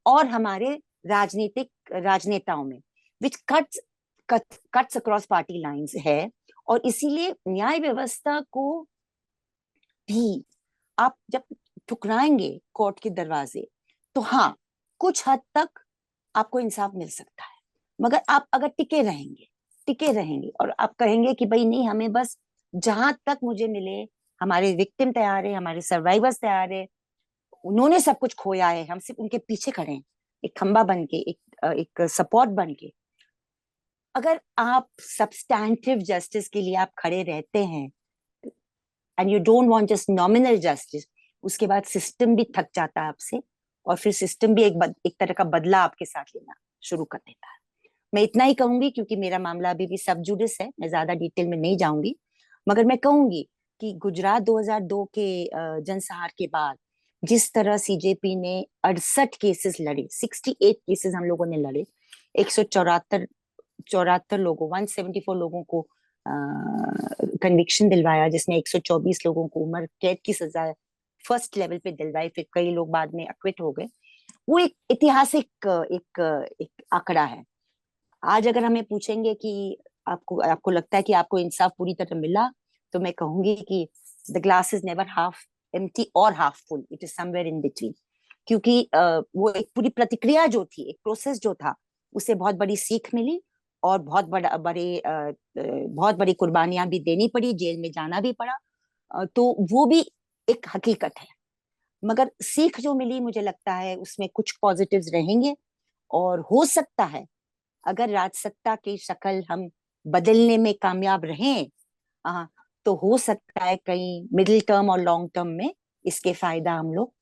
और हमारे राजनीतिक राजनेताओं में, विच कट्स अक्रॉस पार्टी लाइंस है। और इसीलिए न्याय व्यवस्था को भी आप जब ठुकराएंगे कोर्ट के दरवाजे, तो हाँ, कुछ हद तक आपको इंसाफ मिल सकता है। मगर आप अगर टिके रहेंगे और आप कहेंगे कि भाई नहीं, हमें बस जहां तक मुझे मिले, हमारे विक्टिम तैयार है, हमारे सर्वाइवर्स तैयार है, उन्होंने सब कुछ खोया है, हम सिर्फ उनके पीछे खड़े हैं, एक खंबा बन के, एक सपोर्ट बन के। अगर आप सब्सटैंटिव जस्टिस के लिए आप खड़े रहते हैं, and you don't want just nominal justice, उसके बाद सिस्टम भी थक जाता है आपसे, और फिर सिस्टम भी एक तरह का बदला आपके साथ लेना शुरू कर देता है। मैं इतना ही कहूंगी, क्योंकि मेरा मामला अभी भी सब जुडिस है, मैं ज्यादा डिटेल में नहीं जाऊंगी, मगर मैं कहूंगी कि गुजरात 2002 के जनसंहार के बाद जिस तरह सीजेपी ने 68 केसेस लड़े, 68 केसेस हम लोगों ने लड़े, 174 लोगों 174 लोगों को कन्विक्शन दिलवाया, जिसमें 124 लोगों को उम्र कैद की सजा फर्स्ट लेवल पे दिलवाई, फिर कई लोग बाद में अक्विट हो गए। वो एक ऐतिहासिक एक आंकड़ा है। आज अगर हमें पूछेंगे कि आपको आपको लगता है कि आपको इंसाफ पूरी तरह मिला, तो मैं कहूंगी कि the glass is never half empty और half full, it is somewhere in between. क्योंकि वो एक पूरी प्रतिक्रिया जो थी, एक प्रोसेस जो था, उसे बहुत बड़ी सीख मिली, और बहुत बड़ी कुर्बानियां भी देनी पड़ी, जेल में जाना भी पड़ा। तो वो भी एक हकीकत है। मगर सीख जो मिली, मुझे लगता है उसमें कुछ पॉजिटिव्स रहेंगे, और हो सकता है अगर राजसत्ता की शक्ल हम बदलने में कामयाब रहें, आ, तो हो सकता है कहीं मिडिल टर्म और लॉन्ग टर्म में इसके फायदा हम लोग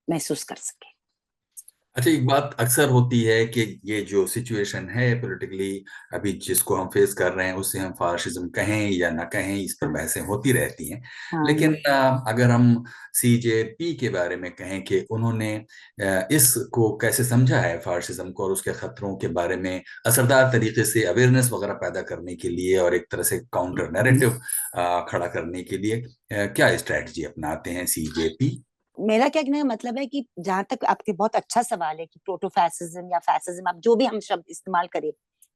महसूस कर सके। अच्छा, एक बात अक्सर होती है कि ये जो सिचुएशन है पॉलिटिकली अभी जिसको हम फेस कर रहे हैं, उसे हम फाशिज्म कहें या ना कहें, इस पर बहसें होती रहती हैं। हाँ। लेकिन अगर हम सीजेपी के बारे में कहें कि उन्होंने इसको कैसे समझा है, फाशिज्म को और उसके खतरों के बारे में असरदार तरीके से अवेयरनेस वगैरह पैदा करने के लिए और एक तरह से काउंटर नैरेटिव खड़ा करने के लिए क्या स्ट्रैटेजी अपनाते हैं सीजेपी? मेरा क्या कहने का मतलब है कि जहां तक आपके बहुत अच्छा सवाल है कि प्रोटोफैसिज्म या फैसिज्म, आप जो भी हम शब्द इस्तेमाल करें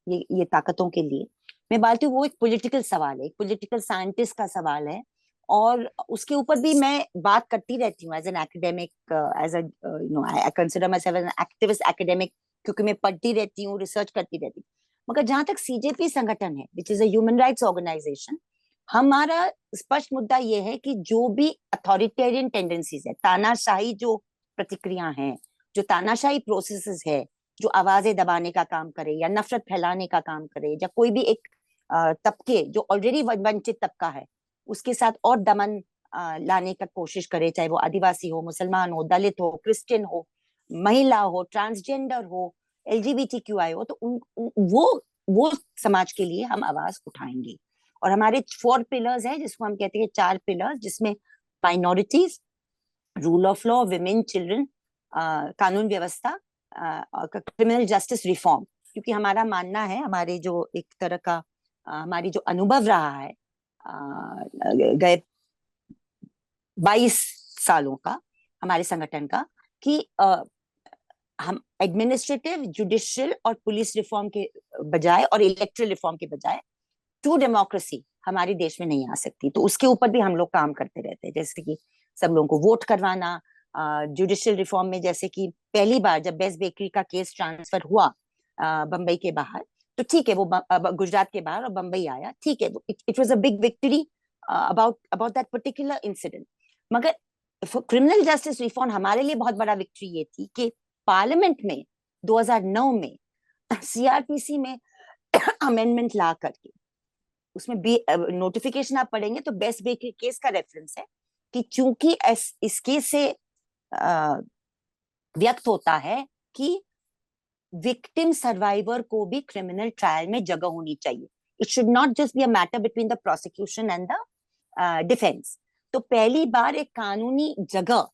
ये ताकतों के लिए, मैं बात हूँ वो एक पॉलिटिकल सवाल है, एक पॉलिटिकल साइंटिस्ट का सवाल है। और उसके ऊपर भी मैं बात करती रहती हूँ as an academic, as a I consider myself as an activist academic, क्योंकि मैं पढ़ती रहती हूँ, रिसर्च करती रहती हूँ। मगर जहां तक सीजेपी संगठन है, which is a human rights organisation, हमारा स्पष्ट मुद्दा यह है कि जो भी अथॉरिटेरियन टेंडेंसीज है, तानाशाही जो प्रतिक्रिया हैं, जो तानाशाही प्रोसेसेस है, जो आवाजें दबाने का काम करे या नफरत फैलाने का काम करे, या कोई भी एक तबके जो ऑलरेडी वंचित तबका है उसके साथ और दमन लाने का कोशिश करे, चाहे वो आदिवासी हो, मुसलमान हो, दलित हो, क्रिश्चियन हो, महिला हो, ट्रांसजेंडर हो, एलजीबीटीक्यूआई हो, तो वो समाज के लिए हम आवाज उठाएंगे। और हमारे 4 पिलर्स हैं, जिसको हम कहते हैं 4 पिलर्स, जिसमें minorities, rule of law, women, children, कानून व्यवस्था, क्रिमिनल जस्टिस रिफॉर्म। क्योंकि हमारा मानना है, हमारे जो एक तरह का हमारी जो अनुभव रहा है गए 22 सालों का हमारे संगठन का, कि हम एडमिनिस्ट्रेटिव, जुडिशियल और पुलिस रिफॉर्म के बजाय और इलेक्ट्रल रिफॉर्म के बजाय ट्रू डेमोक्रेसी हमारे देश में नहीं आ सकती। तो उसके ऊपर भी हम लोग काम करते रहते हैं, जैसे कि सब लोगों को वोट करवाना, जुडिशियल रिफॉर्म में, जैसे कि पहली बार जब बेस्ट बेकरी का केस ट्रांसफर हुआ बम्बई के बाहर, तो ठीक है वो गुजरात के बाहर और बम्बई आया, ठीक है, it was a big victory about that particular incident. मगर क्रिमिनल जस्टिस रिफॉर्म हमारे लिए बहुत बड़ा विक्ट्री ये थी कि पार्लियामेंट में 2009 में सीआरपीसी में अमेंडमेंट ला करके उसमें नोटिफिकेशन आप पढ़ेंगे तो बेस्ट बेकरी केस का रेफरेंस है कि चूंकि इस केस से व्यक्त होता है कि विक्टिम सर्वाइवर को भी क्रिमिनल ट्रायल में जगह होनी चाहिए, it should not just be a matter between the prosecution and the defence. तो पहली बार एक कानूनी जगह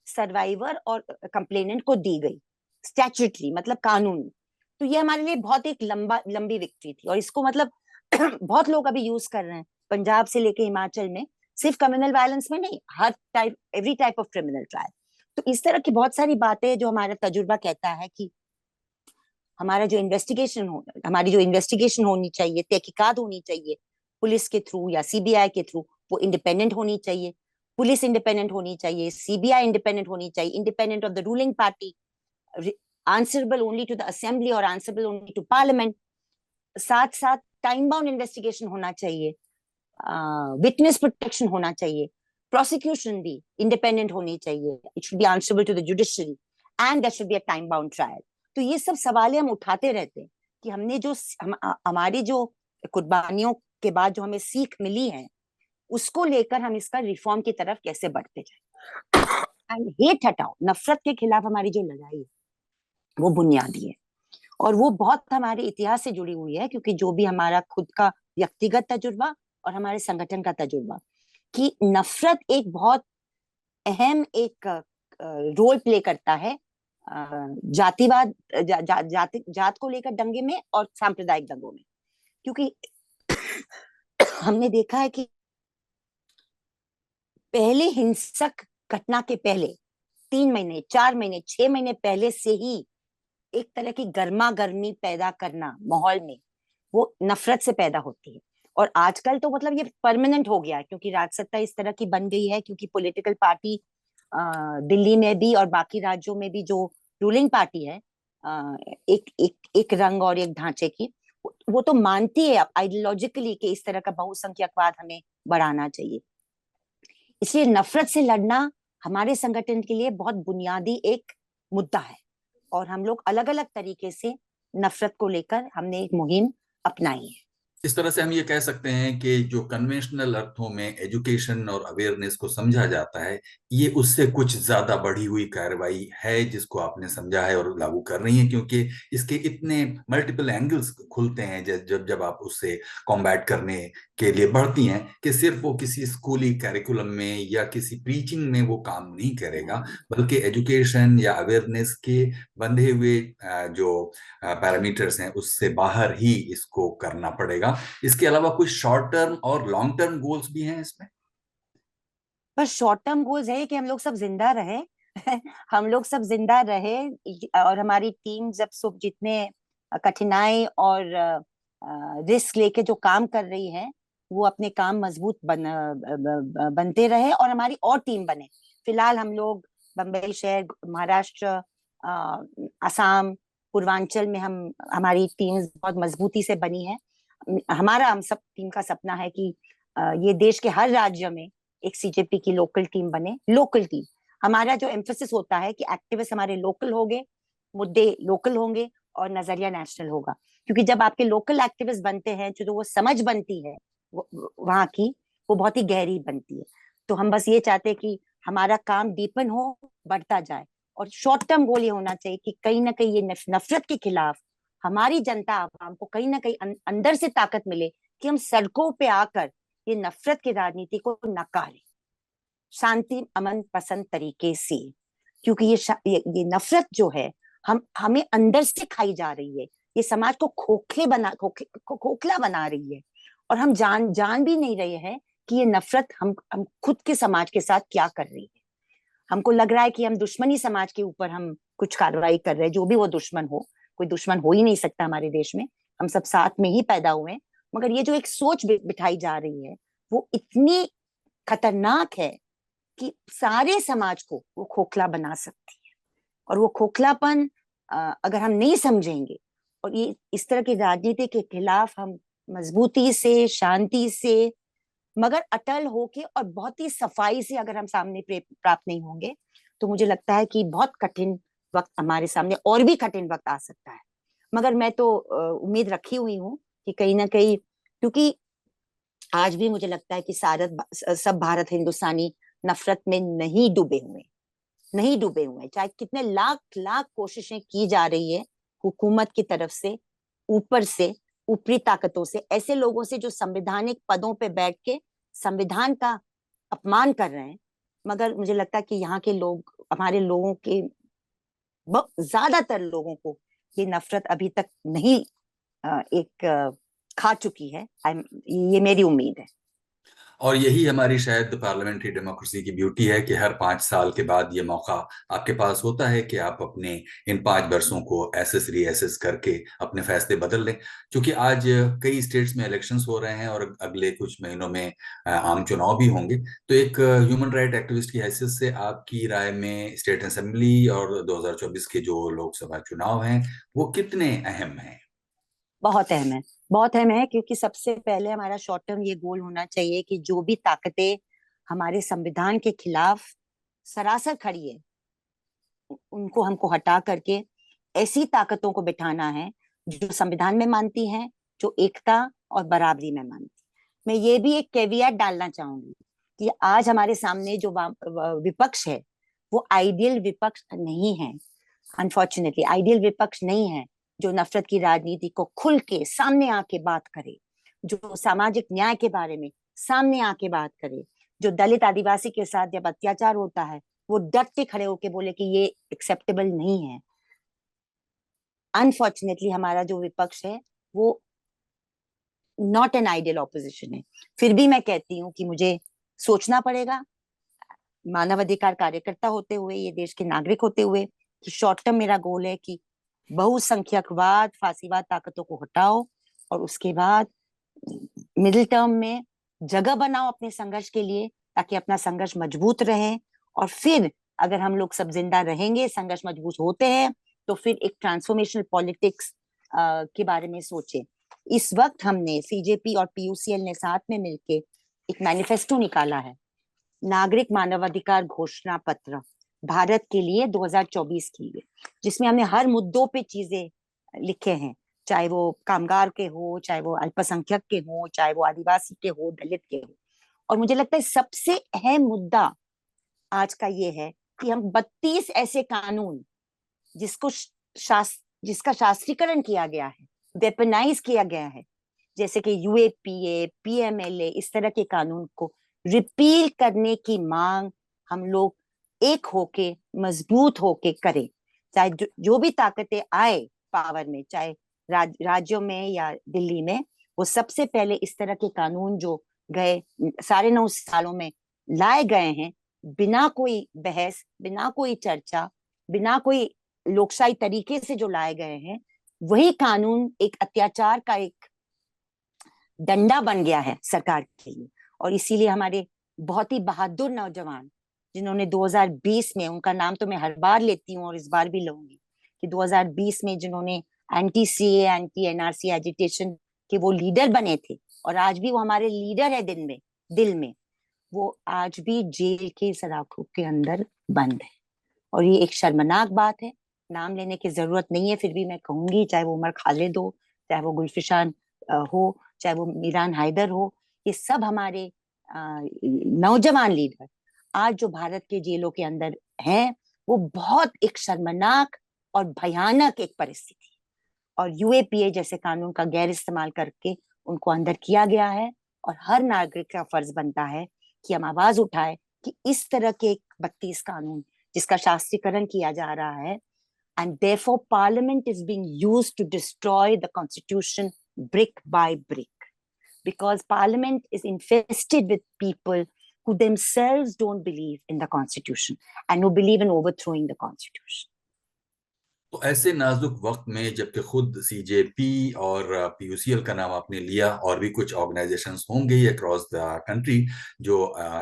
सर्वाइवर और कंप्लेनेंट को दी गई, स्टैट्यूटरी मतलब कानूनी। तो ये हमारे लिए बहुत एक लंबी विक्ट्री थी, और इसको मतलब बहुत लोग अभी यूज कर रहे हैं, पंजाब से लेके हिमाचल में, सिर्फ कम्युनल वायलेंस में नहीं, हर type, every type of criminal trial. तो इस तरह की बहुत सारी बातें जो हमारा तजुर्बा कहता है कि हमारी जो इन्वेस्टिगेशन होनी चाहिए, तहकीकात होनी चाहिए पुलिस के थ्रू या सीबीआई के थ्रू, वो इंडिपेंडेंट होनी चाहिए। पुलिस इंडिपेंडेंट होनी चाहिए, सीबीआई इंडिपेंडेंट होनी चाहिए, independent of the ruling party, answerable only to the assembly और आंसरेबल ओनली टू पार्लियामेंट। साथ साथ टाइम बाउंड इन्वेस्टिगेशन होना चाहिए, विटनेस प्रोटेक्शन होना चाहिए, प्रोसिक्यूशन भी इंडिपेंडेंट होनी चाहिए, it should be answerable to the judiciary, and there should be a time bound trial. तो ये सब सवाल हम उठाते रहते हैं कि हमने जो हमारी जो कुर्बानियों के बाद जो हमें सीख मिली है, उसको लेकर हम इसका रिफॉर्म की तरफ कैसे बढ़ते जाए। एंड हेट हटाओ, नफरत के खिलाफ हमारी जो लड़ाई है वो बुनियादी है, और वो बहुत हमारे इतिहास से जुड़ी हुई है, क्योंकि जो भी हमारा खुद का व्यक्तिगत तजुर्बा और हमारे संगठन का तजुर्बा, कि नफरत एक बहुत अहम एक रोल प्ले करता है जातिवाद, जात को लेकर दंगे में और सांप्रदायिक दंगों में। क्योंकि हमने देखा है कि पहले हिंसक घटना के पहले 3 महीने, 4 महीने, 6 महीने पहले से ही एक तरह की गर्मा गर्मी पैदा करना माहौल में, वो नफरत से पैदा होती है। और आजकल तो मतलब ये परमानेंट हो गया है, क्योंकि राजसत्ता इस तरह की बन गई है, क्योंकि पॉलिटिकल पार्टी दिल्ली में भी और बाकी राज्यों में भी जो रूलिंग पार्टी है, एक एक एक रंग और एक ढांचे की, वो तो मानती है आइडियोलॉजिकली कि इस तरह का बहुसंख्यकवाद हमें बढ़ाना चाहिए। इसलिए नफरत से लड़ना हमारे संगठन के लिए बहुत बुनियादी एक मुद्दा है, और हम लोग अलग अलग तरीके से नफरत को लेकर हमने एक मुहिम अपनाई है। इस तरह से हम ये कह सकते हैं कि जो कन्वेंशनल अर्थों में एजुकेशन और अवेयरनेस को समझा जाता है, ये उससे कुछ ज्यादा बढ़ी हुई कार्रवाई है जिसको आपने समझा है और लागू कर रही हैं, क्योंकि इसके इतने मल्टीपल एंगल्स खुलते हैं जब जब आप उससे कॉम्बैट करने के लिए बढ़ती हैं, कि सिर्फ वो किसी स्कूली कैरिकुलम में या किसी प्रीचिंग में वो काम नहीं करेगा, बल्कि एजुकेशन या अवेयरनेस के बंधे हुए जो पैरामीटर्स हैं उससे बाहर ही इसको करना पड़ेगा। इसके अलावा कुछ शॉर्ट टर्म और लॉन्ग टर्म गोल्स भी हैं इसमें। पर शॉर्ट टर्म गोल्स है कि हम लोग सब जिंदा रहे। हम लोग सब जिंदा रहे, और हमारी टीम जब सब जितने कठिनाई और रिस्क लेके जो काम कर रही है, वो अपने काम मजबूत बनते रहे, और हमारी और टीम बने। फिलहाल हम लोग बम्बई शहर, महाराष्ट्र, असम, पूर्वांचल में हमारी टीम बहुत मजबूती से बनी है। हम सब टीम का सपना है कि ये देश के हर राज्य में एक सीजेपी की लोकल टीम बने। लोकल टीम, हमारा जो एम्फोसिस होता है कि एक्टिविस्ट हमारे लोकल होंगे, मुद्दे लोकल होंगे, और नजरिया नेशनल होगा। क्योंकि जब आपके लोकल एक्टिविस्ट बनते हैं, जो वो समझ बनती है वहां की, वो बहुत ही गहरी बनती है। तो हम बस ये चाहते हैं कि हमारा काम डीपन हो, बढ़ता जाए, और शॉर्ट टर्म गोल ये होना चाहिए कि कहीं ना कहीं ये नफरत के खिलाफ हमारी जनता आवाम को कहीं ना कहीं अंदर से ताकत मिले, कि हम सड़कों पे आकर ये नफरत की राजनीति को नकारें, शांति अमन पसंद तरीके से। क्योंकि ये नफरत जो है, हम हमें अंदर से खाई जा रही है, ये समाज को खोखला बना रही है, और हम जान जान भी नहीं रहे हैं कि ये नफरत हम खुद के समाज के साथ क्या कर रही है। हमको लग रहा है कि हम दुश्मनी समाज के ऊपर हम कुछ कार्रवाई कर रहे हैं, जो भी वो दुश्मन हो। कोई दुश्मन हो ही नहीं सकता हमारे देश में, हम सब साथ में ही पैदा हुए हैं। मगर ये जो एक सोच बिठाई जा रही है, वो इतनी खतरनाक है कि सारे समाज को वो खोखला बना सकती है। और वो खोखलापन अगर हम नहीं समझेंगे, और ये इस तरह की राजनीति के खिलाफ हम मजबूती से, शांति से, मगर अटल होके और बहुत ही सफाई से अगर हम सामने प्राप्त नहीं होंगे, तो मुझे लगता है कि बहुत कठिन वक्त हमारे सामने, और भी कठिन वक्त आ सकता है। मगर मैं तो उम्मीद रखी हुई हूँ कि कहीं ना कहीं, क्योंकि आज भी मुझे लगता है कि सब भारत हिंदुस्तानी नफरत में नहीं डूबे हुए, चाहे कितने लाख लाख कोशिशें की जा रही है हुकूमत की तरफ से, ऊपर से, ऊपरी ताकतों से, ऐसे लोगों से जो संवैधानिक पदों पे बैठ के संविधान का अपमान कर रहे हैं। मगर मुझे लगता है कि यहाँ के लोग, हमारे लोगों के ज्यादातर लोगों को ये नफरत अभी तक नहीं एक खा चुकी है। ये मेरी उम्मीद है। और यही हमारी शायद पार्लियामेंट्री डेमोक्रेसी की ब्यूटी है कि हर 5 साल के बाद ये मौका आपके पास होता है कि आप अपने इन 5 वर्षों को एसेस रीएसेस करके अपने फैसले बदल लें। क्योंकि आज कई स्टेट्स में इलेक्शंस हो रहे हैं और अगले कुछ महीनों में आम चुनाव भी होंगे। तो एक ह्यूमन राइट एक्टिविस्ट की हैसियत से आपकी राय में स्टेट असेंबली और 2024 के जो लोकसभा चुनाव हैं वो कितने अहम हैं? बहुत अहम है, बहुत अहम है, क्योंकि सबसे पहले हमारा शॉर्ट टर्म ये गोल होना चाहिए कि जो भी ताकतें हमारे संविधान के खिलाफ सरासर खड़ी है, उनको हमको हटा करके ऐसी ताकतों को बिठाना है जो संविधान में मानती हैं, जो एकता और बराबरी में मानती। मैं ये भी एक कैवियट डालना चाहूंगी कि आज हमारे सामने जो विपक्ष है वो आइडियल विपक्ष नहीं है। अनफॉर्चुनेटली आइडियल विपक्ष नहीं है जो नफरत की राजनीति को खुल के सामने आके बात करे, जो सामाजिक न्याय के बारे में सामने आके बात करे, जो दलित आदिवासी के साथ जब अत्याचार होता है वो डट के खड़े होके बोले कि ये एक्सेप्टेबल नहीं है। अनफॉर्चुनेटली हमारा जो विपक्ष है वो नॉट एन आइडियल ऑपोजिशन है। फिर भी मैं कहती हूँ कि मुझे सोचना पड़ेगा, मानवाधिकार कार्यकर्ता होते हुए, ये देश के नागरिक होते हुए, कि शॉर्ट टर्म मेरा गोल है कि बहुसंख्यकवाद फासीवाद ताकतों को हटाओ, और उसके बाद मिडिल टर्म में जगह बनाओ अपने संघर्ष के लिए, ताकि अपना संघर्ष मजबूत रहे। और फिर अगर हम लोग सब जिंदा रहेंगे, संघर्ष मजबूत होते हैं, तो फिर एक ट्रांसफॉर्मेशनल पॉलिटिक्स के बारे में सोचे। इस वक्त हमने सीजेपी और पीयूसीएल ने साथ में मिलके एक मैनिफेस्टो निकाला है, नागरिक मानवाधिकार घोषणा पत्र भारत के लिए 2024 के लिए, जिसमें हमने हर मुद्दों पे चीजें लिखे हैं, चाहे वो कामगार के हो, चाहे वो अल्पसंख्यक के हो, चाहे वो आदिवासी के हो, दलित के हो। और मुझे लगता है सबसे अहम मुद्दा आज का ये है कि हम 32 ऐसे कानून जिसको जिसका शास्त्रीकरण किया गया है, वेपनाइज किया गया है, जैसे कि यूएपीए, पीएमएलए, इस तरह के कानून को रिपील करने की मांग हम लोग एक होके, मजबूत होके करें। चाहे जो भी ताकतें आए पावर में, चाहे राज्यों में या दिल्ली में, वो सबसे पहले इस तरह के कानून जो गए 9.5 सालों में लाए गए हैं, बिना कोई बहस, बिना कोई चर्चा, बिना कोई लोकशाही तरीके से जो लाए गए हैं, वही कानून एक अत्याचार का एक डंडा बन गया है सरकार के लिए। और इसीलिए हमारे बहुत ही बहादुर नौजवान, जिन्होंने 2020 में, उनका नाम तो मैं हर बार लेती हूँ और इस बार भी लूंगी, कि 2020 में जिन्होंने anti CA, anti NRC agitation के वो लीडर बने थे, और आज भी वो हमारे लीडर है दिल में, वो आज भी जेल के सलाखों के अंदर बंद है। और ये एक शर्मनाक बात है, नाम लेने की जरूरत नहीं है, फिर भी मैं कहूंगी, चाहे वो उमर खालिद हो, चाहे वो गुलफिशान हो, चाहे वो मीरान हैदर हो, ये सब हमारे नौजवान लीडर आज जो भारत के जेलों के अंदर हैं, वो बहुत एक शर्मनाक और भयानक एक परिस्थिति, और यूएपीए जैसे कानून का गैर इस्तेमाल करके उनको अंदर किया गया है। और हर नागरिक का फर्ज बनता है कि हम आवाज उठाए कि इस तरह के 32 कानून जिसका शास्त्रीकरण किया जा रहा है, and therefore parliament is being used to destroy the constitution brick by brick, because parliament is infested with people who themselves don't believe in the constitution and who believe in overthrowing the constitution. तो ऐसे नाजुक वक्त में जबकि खुद CJP और PUCL का नाम आपने लिया, और भी कुछ ऑर्गेनाइजेशंस होंगे अक्रॉस द कंट्री जो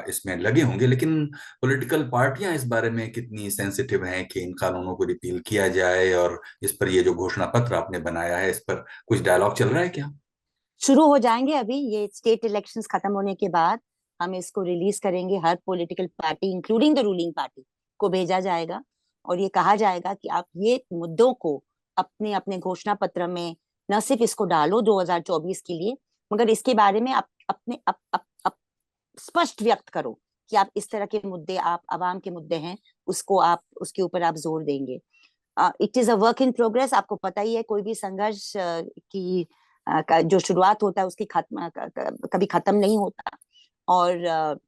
इसमें लगे होंगे, लेकिन पॉलिटिकल पार्टियां इस बारे में कितनी सेंसिटिव हैं कि इन कानूनों को रिपील किया जाए? और इस पर ये जो घोषणा पत्र आपने बनाया है, इस पर कुछ डायलॉग चल रहा है क्या? शुरू हो जाएंगे, अभी ये स्टेट इलेक्शंस खत्म होने के बाद हम इसको रिलीज करेंगे, हर political party including the ruling party को भेजा जाएगा, और ये कहा जाएगा कि आप ये मुद्दों को अपने अपने घोषणा पत्र में न सिर्फ इसको डालो 2024 के लिए, मगर इसके बारे में आप अपने अप स्पष्ट व्यक्त करो कि आप इस तरह के मुद्दे, आप आवाम के मुद्दे हैं, उसको आप, उसके ऊपर आप जोर देंगे। It is a work in progress. आपको पता ही है, कोई भी संघर्ष की का जो शुरुआत होता है उसकी कभी खत्म नहीं होता। और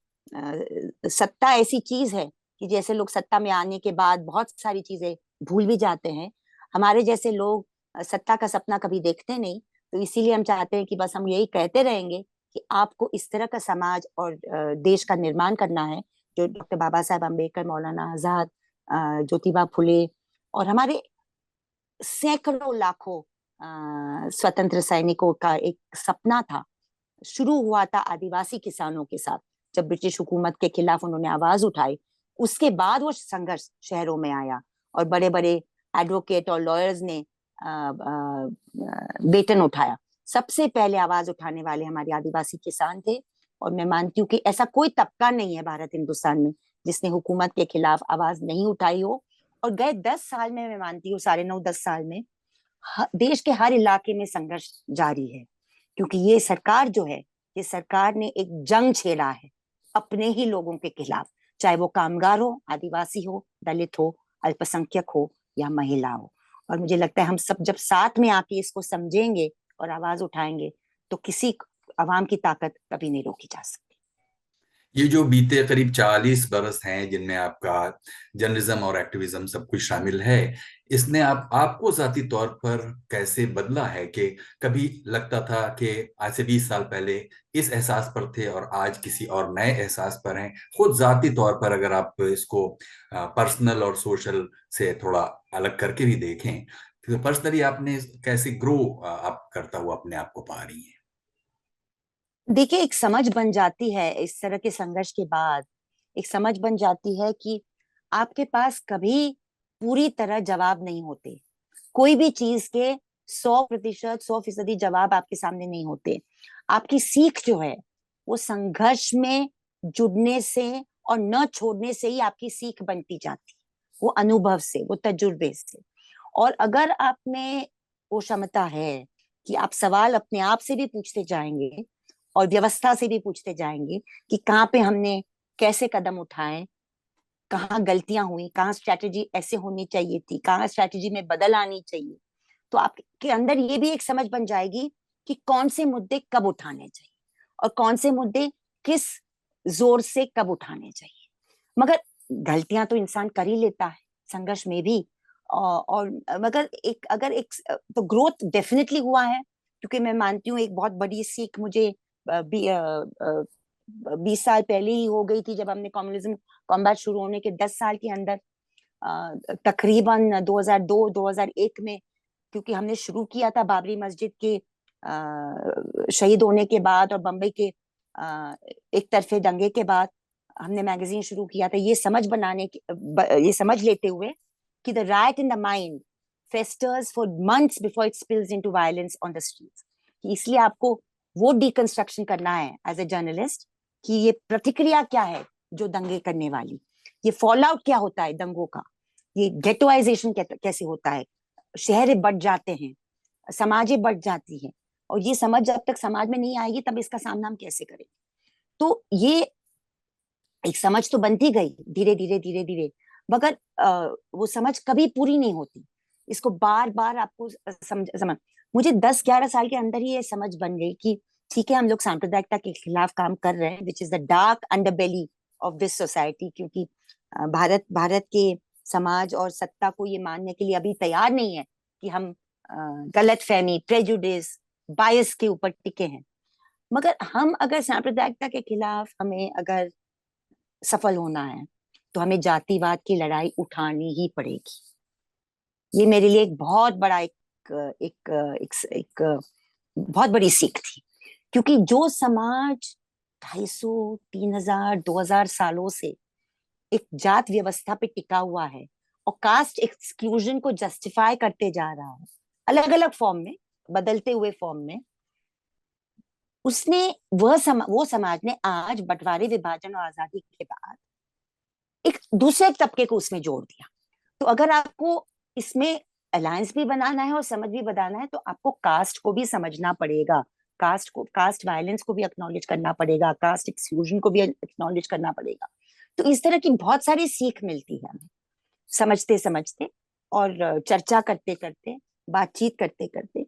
सत्ता ऐसी चीज है कि जैसे लोग सत्ता में आने के बाद बहुत सारी चीजें भूल भी जाते हैं, हमारे जैसे लोग सत्ता का सपना कभी देखते नहीं। तो इसीलिए हम चाहते हैं कि बस हम यही कहते रहेंगे कि आपको इस तरह का समाज और देश का निर्माण करना है जो डॉक्टर बाबा साहेब अम्बेडकर, मौलाना आजाद, ज्योतिबा फुले और हमारे सैकड़ों लाखों स्वतंत्र सैनिकों का एक सपना था। शुरू हुआ था आदिवासी किसानों के साथ, जब ब्रिटिश हुकूमत के खिलाफ उन्होंने आवाज उठाई। उसके बाद वो संघर्ष शहरों में आया और बड़े बड़े एडवोकेट और लॉयर्स ने वेतन उठाया। सबसे पहले आवाज उठाने वाले हमारे आदिवासी किसान थे। और मैं मानती हूँ कि ऐसा कोई तबका नहीं है भारत हिंदुस्तान में जिसने हुकूमत के खिलाफ आवाज नहीं उठाई हो। और गए 10 साल में, मैं मानती हूँ 9.5 10 साल में देश के हर इलाके में संघर्ष जारी है। क्योंकि ये सरकार जो है, ये सरकार ने एक जंग छेड़ा है अपने ही लोगों के खिलाफ, चाहे वो कामगार हो, आदिवासी हो, दलित हो, अल्पसंख्यक हो या महिला हो। और मुझे लगता है हम सब जब साथ में आके इसको समझेंगे और आवाज उठाएंगे तो किसी अवाम की ताकत कभी नहीं रोकी जा सकती। ये जो बीते करीब 40 बरस हैं जिनमें आपका जर्नलिज्म और एक्टिविज्म सब कुछ शामिल है, इसने आपको जाती तौर पर कैसे बदला है? कि कभी लगता था कि आज से 20 साल पहले इस एहसास पर थे और आज किसी और नए एहसास पर हैं, खुद जाती तौर पर अगर आप इसको पर्सनल और सोशल से थोड़ा अलग करके भी देखें, तो पर्सनली आपने कैसे ग्रो आप करता हुआ अपने आप को पा रही हैं? देखिए, एक समझ बन जाती है इस तरह के संघर्ष के बाद। एक समझ बन जाती है कि आपके पास कभी पूरी तरह जवाब नहीं होते। कोई भी चीज के 100%, 100% जवाब आपके सामने नहीं होते। आपकी सीख जो है वो संघर्ष में जुड़ने से और न छोड़ने से ही आपकी सीख बनती जाती। वो अनुभव से, वो तजुर्बे से। और अगर आप में वो क्षमता है कि आप सवाल अपने आप से भी पूछते जाएंगे और व्यवस्था से भी पूछते जाएंगे कि कहाँ पे हमने कैसे कदम उठाए, कहाँ गलतियां हुई, कहाँ स्ट्रैटेजी ऐसे होनी चाहिए थी, कहाँ स्ट्रैटेजी में बदल आनी चाहिए, तो आपके अंदर ये भी एक समझ बन जाएगी कि कौन से मुद्दे कब उठाने चाहिए और कौन से मुद्दे किस जोर से कब उठाने चाहिए। मगर गलतियां तो इंसान कर ही लेता है संघर्ष में भी। और मगर एक अगर एक तो ग्रोथ डेफिनेटली हुआ है। क्योंकि मैं मानती हूँ एक बहुत बड़ी सीख मुझे 20 साल पहले ही हो गई थी, जब हमने कम्युनिज्म कॉम्बैट शुरू होने के 10 साल के अंदर, तकरीबन 2002 2001 में। क्योंकि हमने शुरू किया था बाबरी मस्जिद के शहीद होने के बाद और बम्बई के एक तरफे दंगे के बाद हमने मैगजीन शुरू किया था, ये समझ बनाने की, ये समझ लेते हुए कि the right in the mind festers for months before it spills into violence on the streets. कि इसलिए आपको वो डिकंस्ट्रक्शन करना है एज ए जर्नलिस्ट कि ये प्रतिक्रिया क्या है जो दंगे करने वाली, ये फॉल आउट क्या होता है दंगों का, ये गेटोइजेशन कैसे होता है, शहर बढ़ जाते हैं, समाजें बढ़ जाती हैं। और ये समझ जब तक समाज में नहीं आएगी तब इसका सामना हम कैसे करें। तो ये एक समझ तो बनती गई धीरे धीरे धीरे धीरे। मगर वो समझ कभी पूरी नहीं होती। इसको बार बार आपको समझ मुझे 10 11 साल के अंदर ही ये समझ बन गई कि ठीक है, हम लोग सांप्रदायिकता के खिलाफ काम कर रहे हैं, which is the dark underbelly of this society. क्योंकि भारत के समाज और सत्ता को ये मानने के लिए अभी तैयार नहीं है कि हम गलत फहमी, प्रेजुडिस, बायस के ऊपर टिके हैं। मगर हम अगर सांप्रदायिकता के खिलाफ हमें अगर सफल होना है तो हमें जातिवाद की लड़ाई उठानी ही पड़ेगी। ये मेरे लिए एक बहुत बड़ा एक, एक बहुत बड़ी सीख थी। क्योंकि जो समाज 250 3000 2000 सालों से एक जात व्यवस्था पे टिका हुआ है और कास्ट एक्सक्लूजन को जस्टिफाई करते जा रहा है अलग अलग फॉर्म में, बदलते हुए फॉर्म में, उसने वो समाज ने आज बंटवारे, विभाजन और आजादी के बाद एक दूसरे तबके को उसमें जोड़ दिया। तो अगर आपको इसमें अलायंस भी बनाना है और समझ भी बनाना है तो आपको कास्ट को भी समझना पड़ेगा। कास्ट वायलेंस को भी एक्नॉलेज करना पड़ेगा, कास्ट एक्सक्लूजन को भी एक्नॉलेज करना पड़ेगा। तो इस तरह की बहुत सारी सीख मिलती है हमें समझते समझते और चर्चा करते करते, बातचीत करते करते,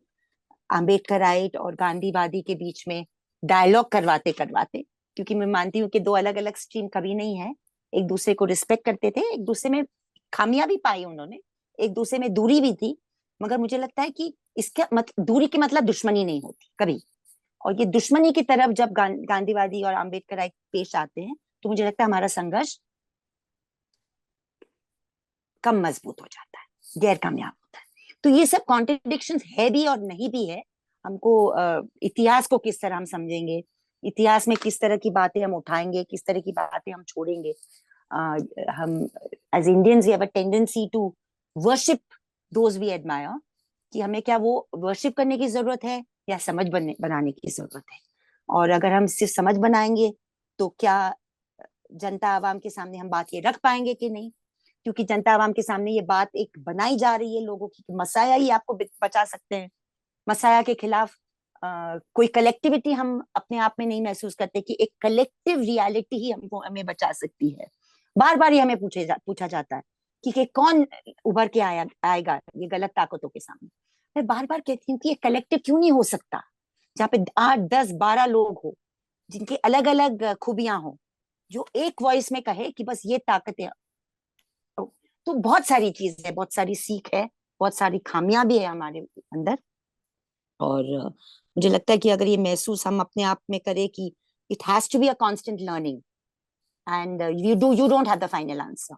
आम्बेडकराइट और गांधीवादी के बीच में डायलॉग करवाते करवाते। क्योंकि मैं मानती हूँ कि दो अलग अलग स्ट्रीम कभी नहीं है, एक दूसरे को रिस्पेक्ट करते थे, एक दूसरे में खामियां भी पाई उन्होंने, एक दूसरे में दूरी भी थी, मगर मुझे लगता है कि इसका दूरी की मतलब दुश्मनी नहीं होती कभी। और ये दुश्मनी की तरफ जब गांधीवादी और आम्बेडकर पेश आते हैं, तो मुझे लगता है हमारा संघर्ष कम मजबूत हो जाता है, गैर कामयाब होता है। तो ये सब कॉन्ट्रडिक्शंस है भी और नहीं भी है। हमको इतिहास को किस तरह हम समझेंगे, इतिहास में किस तरह की बातें हम उठाएंगे, किस तरह की बातें हम छोड़ेंगे। हम as Indians we have a tendency to worship those we admire, कि हमें क्या वो वर्शिप करने की जरूरत है या समझ बनाने की जरूरत है। और अगर हम सिर्फ समझ बनाएंगे तो क्या जनता आवाम के सामने हम बात ये रख पाएंगे कि नहीं? क्योंकि जनता आवाम के सामने ये बात एक बनाई जा रही है लोगों की कि मसाया ही आपको बचा सकते हैं। मसाया के खिलाफ कोई कलेक्टिविटी हम अपने आप में नहीं महसूस करते कि एक कलेक्टिव रियलिटी ही हमको हमें बचा सकती है। बार बार ये हमें पूछा जाता है कि कौन उभर के आएगा ये गलत ताकतों के सामने। मैं बार बार कहती हूँ कि ये कलेक्टिव क्यों नहीं हो सकता, जहाँ पे 8 10 12 लोग हो जिनकी अलग अलग खूबियां हो, जो एक वॉइस में कहे कि बस ये ताकत है। तो बहुत सारी चीज है, बहुत सारी सीख है, बहुत सारी खामियां भी है हमारे अंदर। और मुझे लगता है कि अगर ये महसूस हम अपने आप में करें कि it has to be a constant learning, and you don't have the final answer,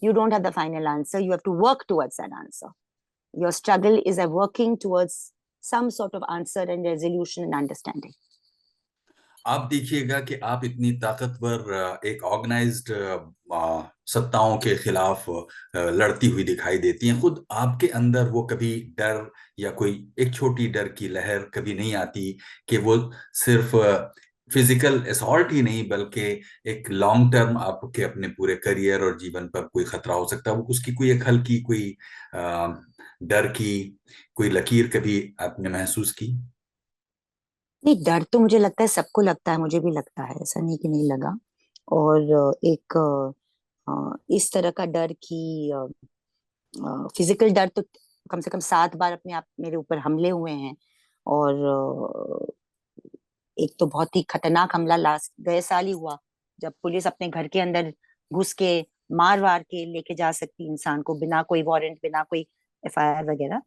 you don't have the final answer, you have to work towards that answer. Your struggle is a working towards some sort of answer and resolution and understanding. आप देखिएगा कि आप इतनी ताकतवर एक organised सत्ताओं के खिलाफ लड़ती हुई दिखाई देती हैं। खुद आपके अंदर वो कभी डर या कोई एक छोटी डर की लहर कभी नहीं आती कि वो सिर्फ फिजिकल असॉल्ट ही नहीं बल्कि एक लॉन्ग टर्म आपके अपने पूरे करियर और जीवन पर कोई खतरा हो सकता है, वो उसकी कोई एक हल्की कोई डर की कोई लकीर कभी आपने महसूस की? नहीं, डर तो मुझे लगता है सबको लगता है, मुझे भी लगता है, ऐसा नहीं कि नहीं लगा। और एक इस तरह का डर की फिजिकल डर तो कम से कम 7 बार अपने आप मेरे ऊपर हमले हुए हैं। और एक तो बहुत ही खतरनाक हमला लास्ट गए साल ही हुआ, जब पुलिस अपने घर के अंदर घुस के मार वार के लेके जा सकती इंसान को बिना कोई वारंट, बिना कोई एफआईआर वगैरह।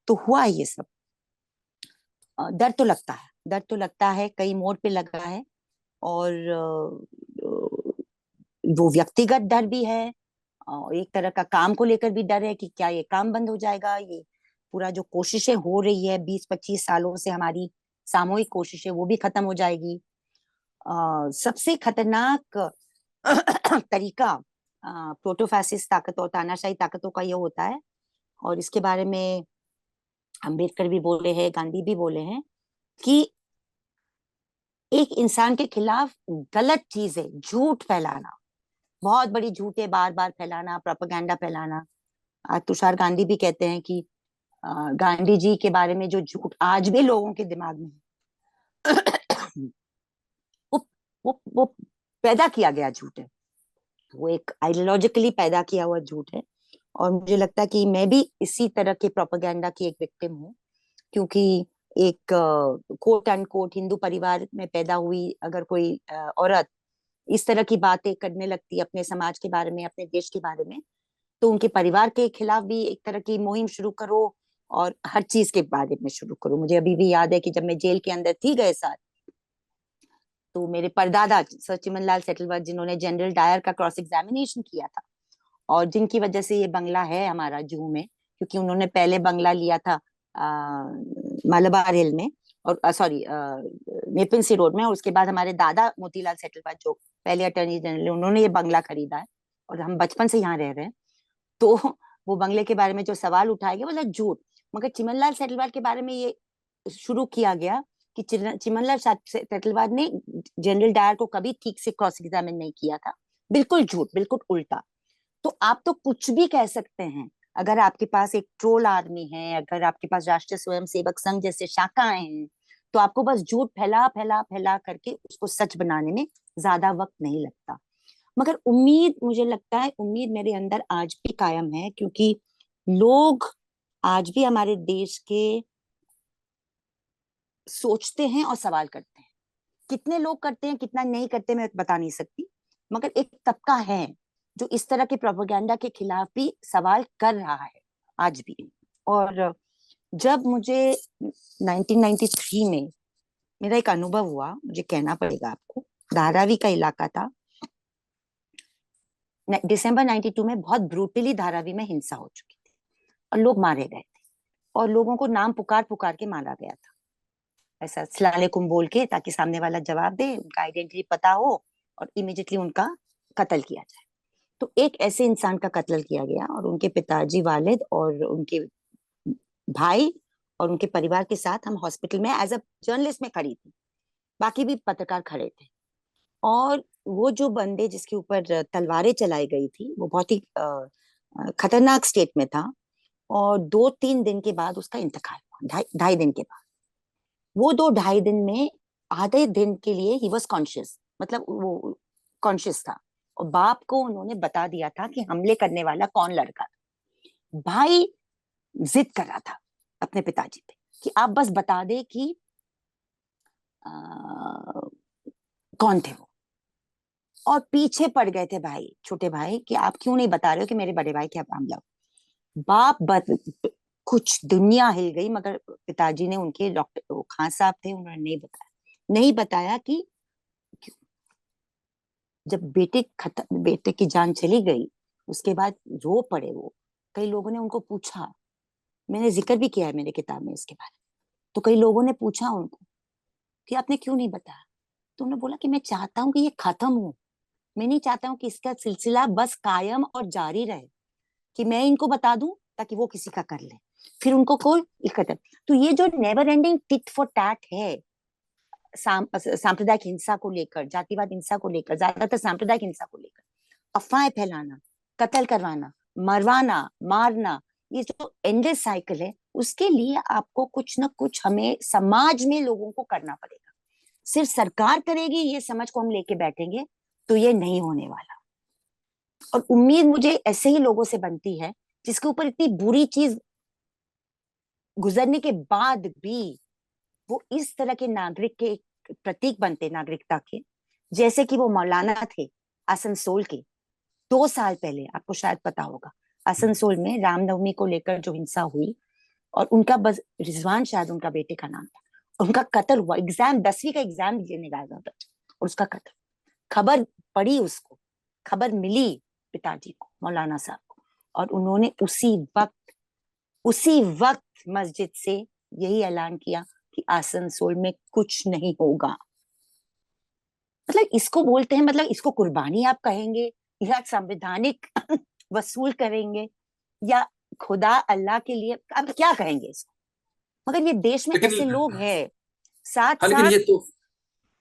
तो हुआ है ये सब। डर तो लगता है, डर तो लगता है, कई मोड़ पे लगा है। और वो व्यक्तिगत डर भी है, और एक तरह का काम को लेकर भी डर है कि क्या ये काम बंद हो जाएगा, ये पूरा जो कोशिशें हो रही है 20 25 सालों से हमारी सामूहिक कोशिशें, वो भी खत्म हो जाएगी। सबसे खतरनाक तरीका प्रोटोफैसिस्ट ताकतों, तानाशाही ताकतों का ये होता है। और इसके बारे में अम्बेडकर भी बोले हैं, गांधी भी बोले हैं, कि एक इंसान के खिलाफ गलत चीजें, झूठ फैलाना, बहुत बड़ी झूठे बार बार फैलाना, प्रोपेगेंडा फैलाना। तुषार गांधी भी कहते हैं कि गांधी जी के बारे में जो झूठ आज भी लोगों के दिमाग में है, वो वो पैदा किया गया झूठ है। वो एक आइडियोलॉजिकली पैदा किया हुआ झूठ है। और मुझे लगता है कि मैं भी इसी तरह के प्रोपेगेंडा की एक विक्टिम हूँ, क्योंकि एक कोट एंड कोट हिंदू परिवार में पैदा हुई अगर कोई औरत इस तरह की बातें करने लगती है अपने समाज के बारे में, अपने देश के बारे में, तो उनके परिवार के खिलाफ भी एक तरह की मुहिम शुरू करो और हर चीज के बारे में शुरू करो। मुझे अभी भी याद है कि जब मैं जेल के अंदर थी गए साल, तो मेरे परदादा सर चिमनलाल सेटलवर्थ, जिन्होंने जनरल डायर का क्रॉस एग्जामिनेशन किया था, और जिनकी वजह से ये बंगला है हमारा जूहू में, क्योंकि उन्होंने पहले बंगला लिया था मलबार हिल में, और सॉरी नेपिन सी रोड में, और उसके बाद हमारे दादा मोतीलाल सेटलवर्थ जो पहले अटर्नी जनरल, उन्होंने ये बंगला खरीदा है और हम बचपन से यहाँ रह रहे हैं। तो वो बंगले के बारे में जो सवाल उठाए गए मतलब झूठ। मगर चिमनलाल सेटलवाल के बारे में ये शुरू किया गया कि चिमनलाल सेटलवाल ने जनरल डायर को कभी ठीक से क्रॉस एग्जामिन नहीं किया था, बिल्कुल झूठ, बिल्कुल उल्टा। तो आप तो कुछ भी कह सकते हैं, अगर आपके पास एक ट्रोल आर्मी है, अगर आपके पास राष्ट्रीय स्वयंसेवक संघ जैसे शाखाएं हैं, तो आपको बस झूठ फैला फैला फैला करके उसको सच बनाने में ज्यादा वक्त नहीं लगता। मगर उम्मीद, मुझे लगता है उम्मीद मेरे अंदर आज भी कायम है, क्योंकि लोग आज भी हमारे देश के सोचते हैं और सवाल करते हैं। कितने लोग करते हैं, कितना नहीं करते, मैं बता नहीं सकती, मगर एक तबका है जो इस तरह के प्रोपेगेंडा के खिलाफ भी सवाल कर रहा है आज भी। और जब मुझे 1993 में मेरा एक अनुभव हुआ, मुझे कहना पड़ेगा आपको। धारावी का इलाका था। दिसंबर 92 में बहुत ब्रूटली धारावी में हिंसा हो चुकी थी और लोग मारे गए थे, और लोगों को नाम पुकार पुकार के मारा गया था, ऐसा सलालेकुम बोल के, ताकि सामने वाला जवाब दे, उनका आइडेंटिटी पता हो और इमिडिएटली उनका कत्ल किया जाए। तो एक ऐसे इंसान का कत्ल किया गया, और उनके पिताजी, वालिद और उनके भाई और उनके परिवार के साथ हम हॉस्पिटल में एज अ जर्नलिस्ट में खड़ी थी। बाकी भी पत्रकार खड़े थे। और वो जो बंदे जिसके ऊपर तलवारें चलाई गई थी, वो बहुत ही खतरनाक स्टेट में था। और 2-3 दिन के बाद उसका इंतकाल हुआ, ढाई ढाई दिन के बाद। वो 2-2.5 दिन में आधे दिन के लिए ही वॉज कॉन्शियस, मतलब वो कॉन्शियस था। और बाप को उन्होंने बता दिया था कि हमले करने वाला कौन लड़का था। भाई जिद कर रहा था अपने पिताजी पे कि आप बस बता दे कि आ, कौन थे वो। और पीछे पड़ गए थे भाई, छोटे भाई, कि आप क्यों नहीं बता रहे हो कि मेरे बड़े भाई क्या मामला हो। कुछ दुनिया हिल गई, मगर पिताजी ने, उनके डॉक्टर खान साहब थे, उन्होंने नहीं बताया। नहीं बताया कि जब बेटे की जान चली गई, उसके बाद रो पड़े वो। कई लोगों ने उनको पूछा, मैंने जिक्र भी किया है मेरे किताब में इसके बारे में। तो कई लोगों ने पूछा उनको कि आपने क्यों नहीं बताया। तो उन्होंने बोला कि मैं चाहता हूँ कि ये खत्म हो। मैं नहीं चाहता हूँ कि इसका सिलसिला बस कायम और जारी रहे, कि मैं इनको बता दूं ताकि वो किसी का कर ले, फिर उनको कोई इकट्ठा। तो ये जो never ending tit for tat है, सांप्रदायिक हिंसा को लेकर, जातिवाद हिंसा को लेकर, ज्यादातर सांप्रदायिक हिंसा को लेकर, अफवाहें फैलाना, कत्ल करवाना, मरवाना, मारना, ये जो एंडलेस साइकिल है, उसके लिए आपको कुछ ना कुछ हमें समाज में लोगों को करना पड़ेगा। सिर्फ सरकार करेगी ये समझ को हम लेके बैठेंगे तो ये नहीं होने वाला। और उम्मीद मुझे ऐसे ही लोगों से बनती है जिसके ऊपर इतनी बुरी चीज गुजरने के बाद भी वो इस तरह के नागरिक के प्रतीक बनते, नागरिकता के, जैसे कि वो मौलाना थे आसनसोल के। 2 साल पहले, आपको शायद पता होगा, आसनसोल में रामनवमी को लेकर जो हिंसा हुई, और उनका बस रिजवान शायद उनका बेटे का नाम था, उनका कत्ल हुआ। एग्जाम 10वीं का एग्जाम देने गया था और उसका कत्ल। खबर पड़ी उसको, खबर मिली पिताजी को, मौलाना साहब को, और उन्होंने उसी वक्त मस्जिद से यही ऐलान किया कि आसनसोल में कुछ नहीं होगा। मतलब इसको बोलते हैं, मतलब इसको कुर्बानी आप कहेंगे, या संवैधानिक वसूल करेंगे, या खुदा अल्लाह के लिए आप क्या कहेंगे इसको। मगर ये देश में लेकिन ऐसे लोग हैं साथ हाँ, साथ।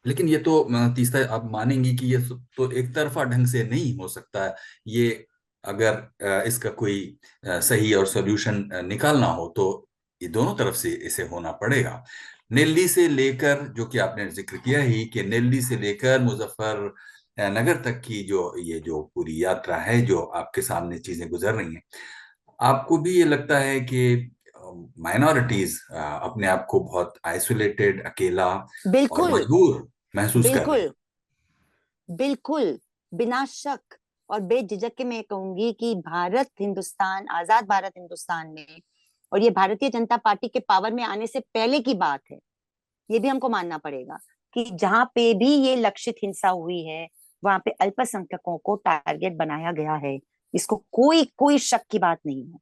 लेकिन ये तो तीसरा आप मानेंगी कि ये तो एक तरफा ढंग से नहीं हो सकता है। ये अगर इसका कोई सही और सॉल्यूशन निकालना हो तो ये दोनों तरफ से इसे होना पड़ेगा। नेल्ली से लेकर, जो कि आपने जिक्र किया ही, कि नेल्ली से लेकर मुजफ्फर नगर तक की जो ये जो पूरी यात्रा है, जो आपके सामने चीजें गुजर रही हैं, आपको भी ये लगता है कि माइनॉरिटीज अपने आप को बहुत आइसोलेटेड, अकेला और बिल्कुल, मजबूर महसूस कर रही? बिल्कुल, बिल्कुल, बिना शक और बेझिझक के मैं कहूंगी कि भारत हिंदुस्तान, आजाद भारत हिंदुस्तान में, और ये भारतीय जनता पार्टी के पावर में आने से पहले की बात है, ये भी हमको मानना पड़ेगा, कि जहां पे भी ये लक्षित हिंसा हुई है, वहां पे अल्पसंख्यकों को टारगेट बनाया गया है। इसको कोई कोई शक की बात नहीं है।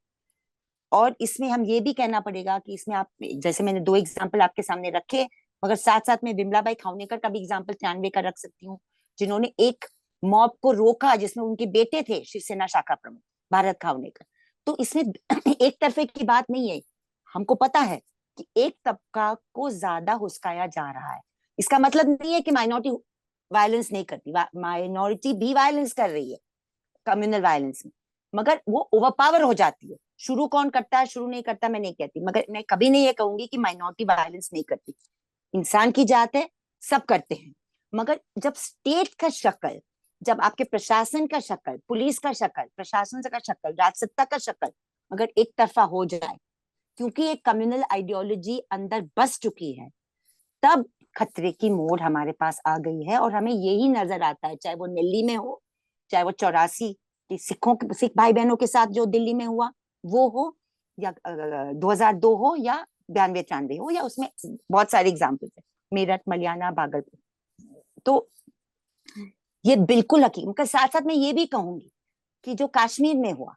और इसमें हम ये भी कहना पड़ेगा कि इसमें आप, जैसे मैंने 2 एग्जाम्पल आपके सामने रखे, मगर साथ साथ में विमलाबाई खावनेकर का भी एग्जाम्पल 93 का रख सकती हूँ, जिन्होंने एक मॉब को रोका जिसमें उनके बेटे थे, शिवसेना शाखा प्रमुख भारत खावनेकर। तो इसमें एक तरफे की बात नहीं है। हमको पता है कि एक तबका को ज्यादा हुस्काया जा रहा है। इसका मतलब नहीं है कि माइनॉरिटी वायलेंस नहीं करती, माइनॉरिटी भी वायलेंस कर रही है कम्युनल वायलेंस में, मगर वो ओवरपावर हो जाती है। शुरू कौन करता है, शुरू नहीं करता, मैं नहीं कहती, मगर मैं कभी नहीं ये कहूंगी कि माइनॉरिटी वायलेंस नहीं करती। इंसान की जात है, सब करते हैं। मगर जब स्टेट का शक्ल, जब आपके प्रशासन का शक्ल, पुलिस का शक्ल, प्रशासन का शक्ल, राजसत्ता का शक्ल अगर एक तरफा हो जाए, क्योंकि एक कम्युनल आइडियोलॉजी अंदर बस चुकी है, तब खतरे की मोड़ हमारे पास आ गई है। और हमें यही नजर आता है, चाहे वो दिल्ली में हो, चाहे वो 84 सिख भाई बहनों के साथ जो दिल्ली में हुआ वो हो, या 2002 हो या 92-93 हो, या उसमें बहुत सारे एग्जाम्पल्स है, मेरठ, मलियाना, भागलपुर। तो ये बिल्कुल हकीम का साथ साथ मैं ये भी कहूंगी कि जो कश्मीर में हुआ,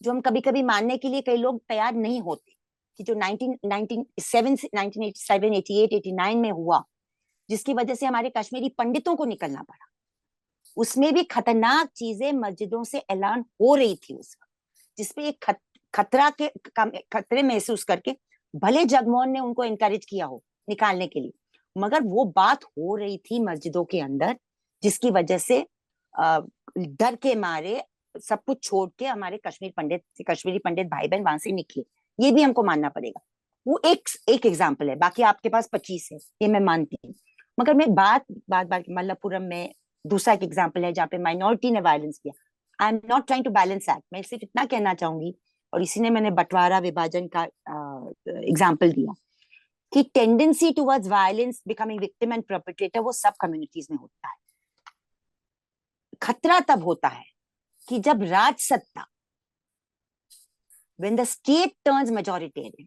जो हम कभी कभी मानने के लिए कई लोग तैयार नहीं होते, कि जो 1987 88 89 में हुआ, जिसकी वजह से हमारे कश्मीरी पंडितों को निकलना पड़ा, उसमें भी खतरनाक चीजें मस्जिदों से ऐलान हो रही थी उस वक्त, जिसपे एक खतरे महसूस करके भले जगमोहन ने उनको एनकरेज किया हो निकालने के लिए, मगर वो बात हो रही थी मस्जिदों के अंदर, जिसकी वजह से डर के मारे सब कुछ छोड़ के हमारे कश्मीरी पंडित भाई बहन वहां से निकले। ये भी हमको मानना पड़ेगा। वो एक एग्जाम्पल है, बाकी आपके पास 25 है, ये मैं मानती हूँ। मगर मैं बात बात बात मल्लपुरम में दूसरा एक एग्जाम्पल है जहाँ पे माइनॉरिटी ने वायलेंस किया। I am not trying to balance act, मैं सिर्फ इतना कहना चाहूंगी, और इसी ने मैंने बंटवारा विभाजन का एग्जाम्पल दिया, कि tendency towards violence, becoming victim and perpetrator, वो सब कम्युनिटीज में होता है। खतरा तब होता है कि जब राज सत्ता, when the state turns majoritarian,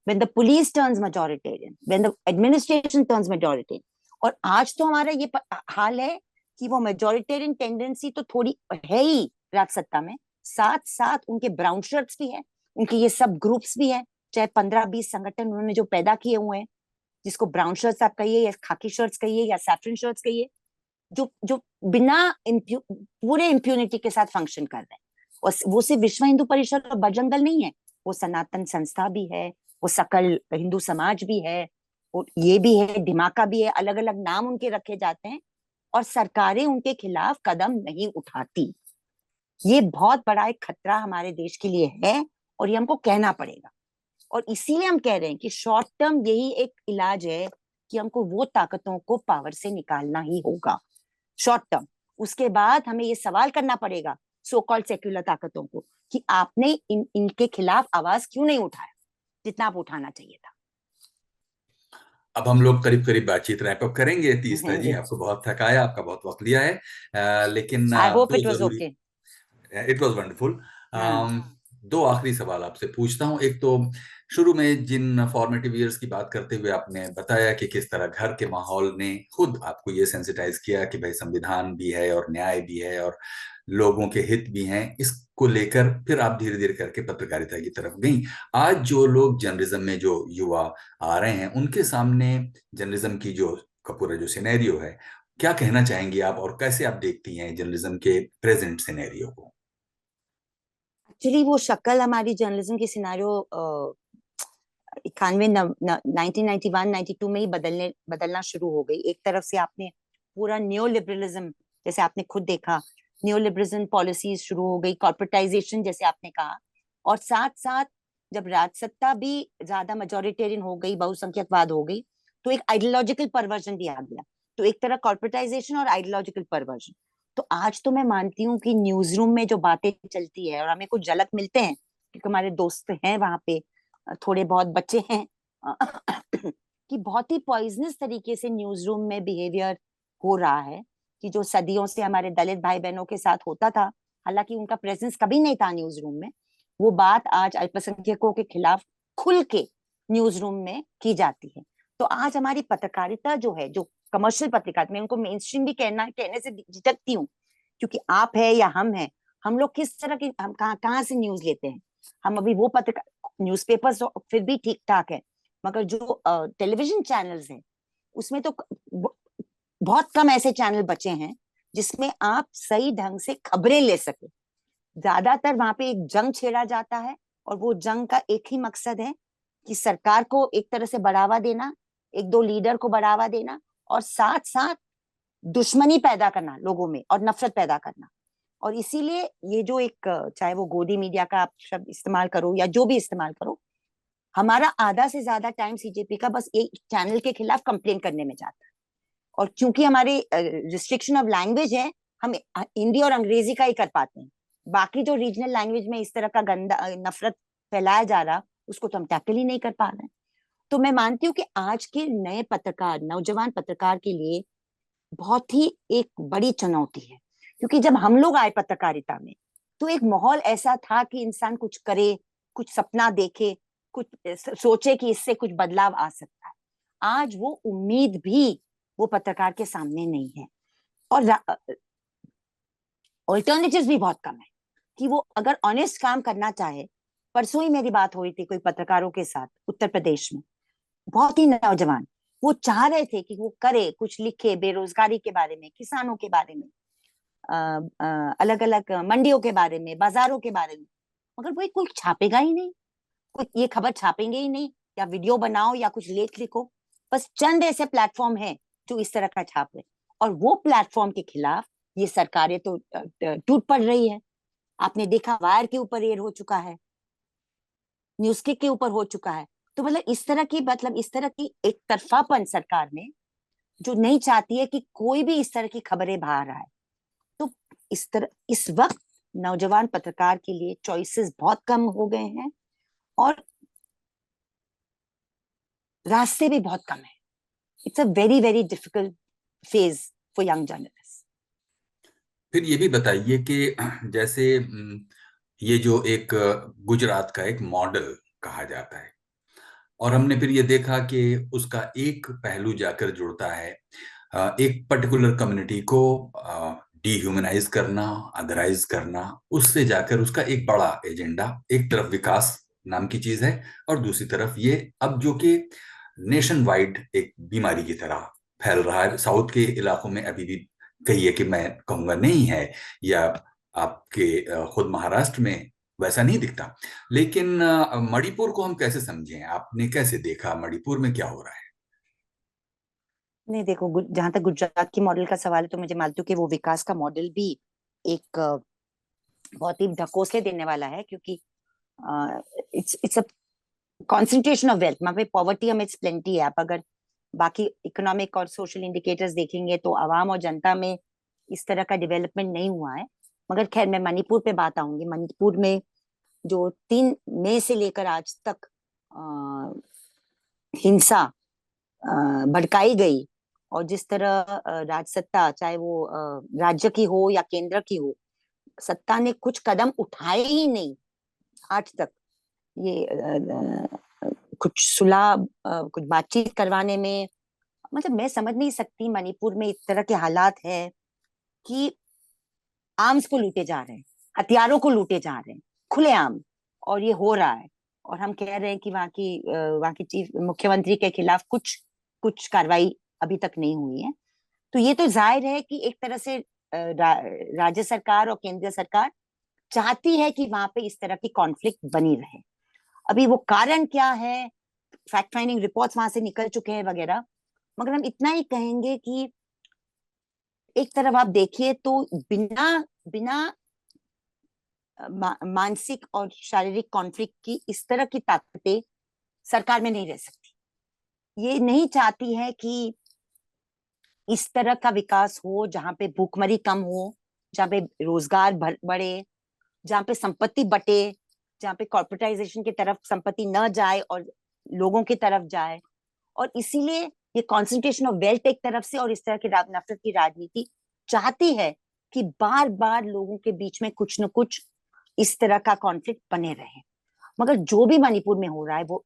when the police turns majoritarian, when the administration turns majoritarian, और आज तो हमारा ये हाल है कि वो मेजोरिटेरियन टेंडेंसी तो थोड़ी है ही राज सत्ता में, साथ साथ उनके ब्राउन शर्ट्स भी है, उनके ये सब ग्रुप्स भी है, चाहे 15-20 संगठन उन्होंने जो पैदा किए हुए हैं, जिसको ब्राउन शर्ट्स आप कहिए या खाकी शर्ट्स कहिए या सैफरन शर्ट्स कहिए, जो जो बिना पूरे इम्प्यूनिटी के साथ फंक्शन कर रहे हैं। और वो सिर्फ विश्व हिंदू परिषद और बजरंग दल नहीं है, वो सनातन संस्था भी है, वो सकल हिंदू समाज भी है, वो ये भी है, धिमाका भी है, अलग अलग नाम उनके रखे जाते हैं, और सरकारें उनके खिलाफ कदम नहीं उठाती। ये बहुत बड़ा एक खतरा हमारे देश के लिए है, और ये हमको कहना पड़ेगा। और इसीलिए हम कह रहे हैं कि शॉर्ट टर्म यही एक इलाज है, कि हमको वो ताकतों को पावर से निकालना ही होगा शॉर्ट टर्म। उसके बाद हमें ये सवाल करना पड़ेगा सो कॉल्ड सेक्युलर ताकतों को, कि आपने इनके खिलाफ आवाज क्यों नहीं उठाया जितना आप उठाना चाहिए था। अब हम लोग करीब करीब बातचीत रैप अप करेंगे। तीस्ता जी, यस, आपको बहुत थकाया, आपका बहुत वक्त लिया है, लेकिन आई होप दो इट वाज जरूरी, ओके। It was wonderful. हाँ, दो आखिरी सवाल आपसे पूछता हूँ। एक तो शुरू में जिन फॉर्मेटिव ईयर्स की बात करते हुए आपने बताया कि किस तरह घर के माहौल ने खुद आपको ये सेंसिटाइज किया कि भाई संविधान भी है और न्याय भी है और लोगों के हित भी हैं, इसको लेकर फिर आप धीरे धीरे करके पत्रकारिता की तरफ गई। आज जो लोग जर्नलिज्म में, जो युवा आ रहे हैं, उनके सामने जर्नलिज्म की जो का पूरा जो सिनेरियो है, क्या कहना चाहेंगी आप, और कैसे आप देखती हैं जर्नलिज्म के प्रेजेंट सिनेरियो को? एक्चुअली वो शक्ल हमारी जर्नलिज्म की सिनारियो 1991-92 में ही बदलना शुरू हो गई। एक तरफ से आपने पूरा न्यो लिबरलिज्म, जैसे आपने खुद देखा, न्यो लिबरलिज्म पॉलिसीज शुरू हो गई, कॉर्पोरेटाइजेशन जैसे आपने कहा, और साथ साथ जब राजसत्ता भी ज्यादा मेजोरिटेरियन हो गई, बहुसंख्यकवाद हो गई, तो एक आइडियोलॉजिकल परवर्जन भी आ गया। तो एक तरह कॉर्पोरेटाइजेशन और आइडियोलॉजिकल परवर्जन। तो आज तो मैं मानती हूँ कि न्यूज रूम में जो बातें चलती है, और हमें कुछ झलक मिलते हैं क्योंकि हमारे दोस्त हैं वहां पे, थोड़े बहुत बच्चे हैं, कि बहुत ही पॉइजनस तरीके से न्यूज रूम में बिहेवियर हो रहा है, कि जो सदियों से हमारे दलित भाई बहनों के साथ होता था, हालांकि उनका प्रेजेंस कभी नहीं था न्यूज रूम में, वो बात आज अल्पसंख्यकों के खिलाफ खुल के न्यूज रूम में की जाती है। तो आज हमारी पत्रकारिता जो है, जो कमर्शियल पत्रकारिता, मैं उनको मेन स्ट्रीम भी कहने से झिझकती हूँ, क्योंकि आप है या हम है, हम लोग किस तरह की, हम कहाँ से न्यूज लेते हैं। हम अभी वो पत्रकार, न्यूज़पेपर्स फिर भी ठीक ठाक है, मगर जो टेलीविजन चैनल्स हैं, उसमें तो बहुत कम ऐसे चैनल बचे हैं जिसमें आप सही ढंग से खबरें ले सके। ज्यादातर वहां पे एक जंग छेड़ा जाता है, और वो जंग का एक ही मकसद है कि सरकार को एक तरह से बढ़ावा देना, एक दो लीडर को बढ़ावा देना, और साथ साथ दुश्मनी पैदा करना लोगों में, और नफरत पैदा करना। और इसीलिए ये जो एक, चाहे वो गोदी मीडिया का आप शब्द इस्तेमाल करो या जो भी इस्तेमाल करो, हमारा आधा से ज्यादा टाइम सीजेपी का बस एक चैनल के खिलाफ कंप्लेन करने में जाता है। और क्योंकि हमारे रिस्ट्रिक्शन ऑफ लैंग्वेज है, हम हिंदी और अंग्रेजी का ही कर पाते हैं। बाकी जो रीजनल लैंग्वेज में इस तरह का गंदा नफरत फैलाया जा रहा, उसको तो हम टैकल ही नहीं कर पा रहे हैं। तो मैं मानती हूँ कि आज के नए पत्रकार, नौजवान पत्रकार के लिए बहुत ही एक बड़ी चुनौती है, क्योंकि जब हम लोग आए पत्रकारिता में, तो एक माहौल ऐसा था कि इंसान कुछ करे, कुछ सपना देखे, कुछ सोचे कि इससे कुछ बदलाव आ सकता है। आज वो उम्मीद भी वो पत्रकार के सामने नहीं है। और ऑल्टरनेटिव्स भी बहुत कम है कि वो अगर ऑनेस्ट काम करना चाहे। परसों ही मेरी बात हुई थी कोई पत्रकारों के साथ उत्तर प्रदेश में, बहुत ही नौजवान। वो चाह रहे थे कि वो करे, कुछ लिखे बेरोजगारी के बारे में, किसानों के बारे में, अलग अलग मंडियों के बारे में, बाजारों के बारे में, मगर वो कोई छापेगा ही नहीं। कोई ये खबर छापेंगे ही नहीं, या वीडियो बनाओ या कुछ लेख लिखो। बस चंद ऐसे प्लेटफॉर्म हैं जो इस तरह का छाप रहे, और वो प्लेटफॉर्म के खिलाफ ये सरकारें तो टूट पड़ रही है। आपने देखा वायर के ऊपर एयर हो चुका है, न्यूज के ऊपर हो चुका है। तो मतलब इस तरह की एक तरफापन सरकार में, जो नहीं चाहती है कि कोई भी इस तरह की खबरें बाहर आए। तो इस वक्त नौजवान पत्रकार के लिए चॉइसेस बहुत कम हो गए हैं, और रास्ते भी बहुत कम है। It's a very very difficult phase for young journalist. फिर ये भी बताइए कि जैसे ये जो एक गुजरात का एक मॉडल कहा जाता है, और हमने फिर ये देखा कि उसका एक पहलू जाकर जुड़ता है एक पर्टिकुलर कम्युनिटी को डिह्यूमनाइज करना, अदराइज करना, उससे जाकर उसका एक बड़ा एजेंडा, एक तरफ विकास नाम की चीज है, और दूसरी तरफ ये अब जो कि नेशन वाइड एक बीमारी की तरह फैल रहा है। साउथ के इलाकों में अभी भी कहिए कि मैं कहूंगा नहीं है, या आपके खुद महाराष्ट्र में वैसा नहीं दिखता। लेकिन मणिपुर को हम कैसे समझें? आपने कैसे देखा मणिपुर में क्या हो रहा है? नहीं देखो, जहां तक गुजरात की मॉडल का सवाल है, तो मुझे मानती हूँ कि वो विकास का मॉडल भी एक बहुत ही ढकोसले देने वाला है, क्योंकि it's a concentration of wealth. वहां पे पॉवर्टी हमें प्लेंटी है। आप अगर बाकी इकोनॉमिक और सोशल इंडिकेटर्स देखेंगे तो आवाम और जनता में इस तरह का डेवलपमेंट नहीं हुआ है। मगर खैर, मैं मणिपुर पे बात आऊंगी। मणिपुर में जो 3 मई से लेकर आज तक हिंसा भड़काई गई, और जिस तरह राज सत्ता, चाहे वो राज्य की हो या केंद्र की हो, सत्ता ने कुछ कदम उठाए ही नहीं आज तक। ये कुछ सुलह, कुछ बातचीत करवाने में, मतलब मैं समझ नहीं सकती। मणिपुर में इस तरह के हालात है कि आर्म्स को लूटे जा रहे हैं, हथियारों को लूटे जा रहे हैं खुलेआम, और ये हो रहा है। और हम कह रहे हैं कि वहाँ की चीफ मुख्यमंत्री के खिलाफ कुछ कुछ कार्रवाई अभी तक नहीं हुई है। तो ये तो जाहिर है कि एक तरह से राज्य सरकार और केंद्रीय सरकार चाहती है कि वहां पे इस तरह की कॉन्फ्लिक्ट बनी रहे। अभी वो कारण क्या है, फैक्ट फाइंडिंग रिपोर्ट्स वहां से निकल चुके हैं वगैरह, मगर हम इतना ही कहेंगे कि एक तरफ आप देखिए तो बिना बिना मानसिक और शारीरिक कॉन्फ्लिक्ट की इस तरह की ताकतें सरकार में नहीं रह सकती। ये नहीं चाहती है कि इस तरह का विकास हो जहां पे भूखमरी कम हो, जहां पे रोजगार बढ़े, जहां पे संपत्ति बटे, जहां पे कॉर्पोरेटाइजेशन की तरफ संपत्ति न जाए और लोगों की तरफ जाए। और इसीलिए ये कॉन्सेंट्रेशन ऑफ वेल्थ एक तरफ से, और इस तरह की नफरत की राजनीति चाहती है कि बार बार लोगों के बीच में कुछ न कुछ इस तरह का कॉन्फ्लिक्ट बने रहे। मगर जो भी मणिपुर में हो रहा है वो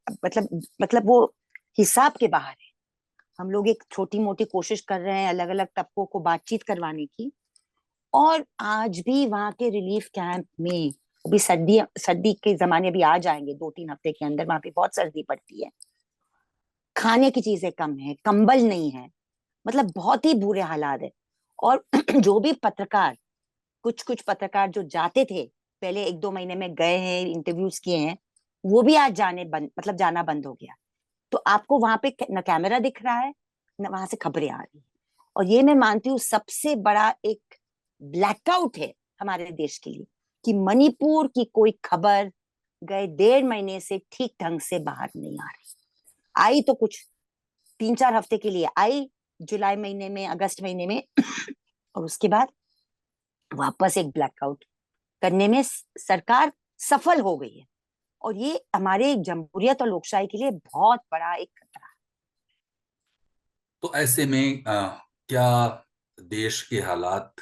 मतलब वो हिसाब के बाहर है। हम लोग एक छोटी मोटी कोशिश कर रहे हैं अलग अलग तबकों को बातचीत करवाने की, और आज भी वहां के रिलीफ कैंप में, अभी सर्दी के जमाने भी आ जाएंगे 2-3 हफ्ते के अंदर, वहां पे बहुत सर्दी पड़ती है, खाने की चीजें कम है, कंबल नहीं है, मतलब बहुत ही बुरे हालात है। और जो भी पत्रकार, कुछ कुछ पत्रकार जो जाते थे पहले 1-2 महीने में, गए हैं, इंटरव्यूज किए हैं, वो भी आज जाना बंद हो गया। तो आपको वहां पे न कैमरा दिख रहा है, न वहां से खबरें आ रही है। और ये मैं मानती हूँ सबसे बड़ा एक ब्लैकआउट है हमारे देश के लिए, कि मणिपुर की कोई खबर गए 1.5 महीने से ठीक ढंग से बाहर नहीं आ रही। आई तो कुछ 3-4 हफ्ते के लिए आई, जुलाई महीने में, अगस्त महीने में, और उसके बाद वापस एक ब्लैकआउट करने में सरकार सफल हो गई है। और ये हमारे जमहूरियत और लोकशाही के लिए बहुत बड़ा एक खतरा है। तो ऐसे में क्या देश के हालात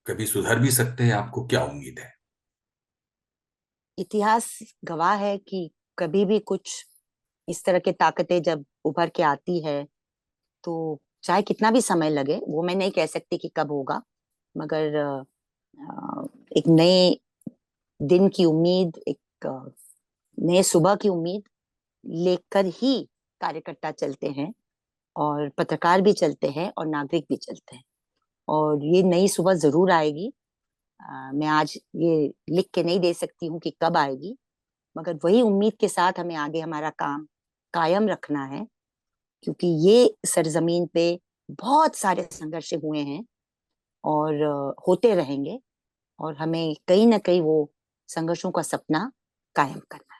कभी सुधर भी सकते हैं? आपको क्या उम्मीद है? इतिहास गवाह है कि कभी भी कुछ इस तरह की ताकतें जब उभर के आती है, तो चाहे कितना भी समय लगे, वो मैं नहीं कह सकती कि कब होगा, मगर एक नए दिन की उम्मीद, एक नए सुबह की उम्मीद लेकर ही कार्यकर्ता चलते हैं, और पत्रकार भी चलते हैं, और नागरिक भी चलते हैं। और ये नई सुबह जरूर आएगी। मैं आज ये लिख के नहीं दे सकती हूँ कि कब आएगी, मगर वही उम्मीद के साथ हमें आगे हमारा काम कायम रखना है, क्योंकि ये सरजमीन पे बहुत सारे संघर्ष हुए हैं, और होते रहेंगे, और हमें कहीं ना कहीं वो संघर्षों का सपना कायम करना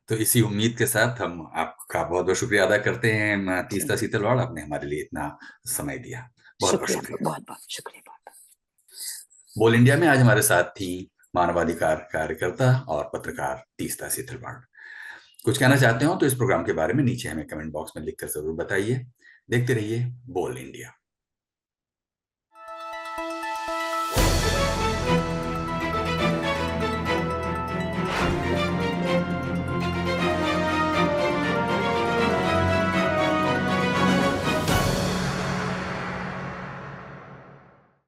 तो इसी उम्मीद के साथ हम आपका बहुत बहुत शुक्रिया अदा करते हैं है। तीस्ता सीतलवाड़, आपने हमारे लिए इतना समय दिया। बहुत बहुत शुक्रिया, शुक्रिया। बहुत बहुत शुक्रिया, बहुत। बोल इंडिया में आज हमारे साथ थी मानवाधिकार कार्यकर्ता और पत्रकार तीस्ता सीतलवाड़। कुछ कहना चाहते हो तो इस प्रोग्राम के बारे में नीचे हमें कमेंट बॉक्स में लिखकर जरूर बताइए। देखते रहिए बोल इंडिया।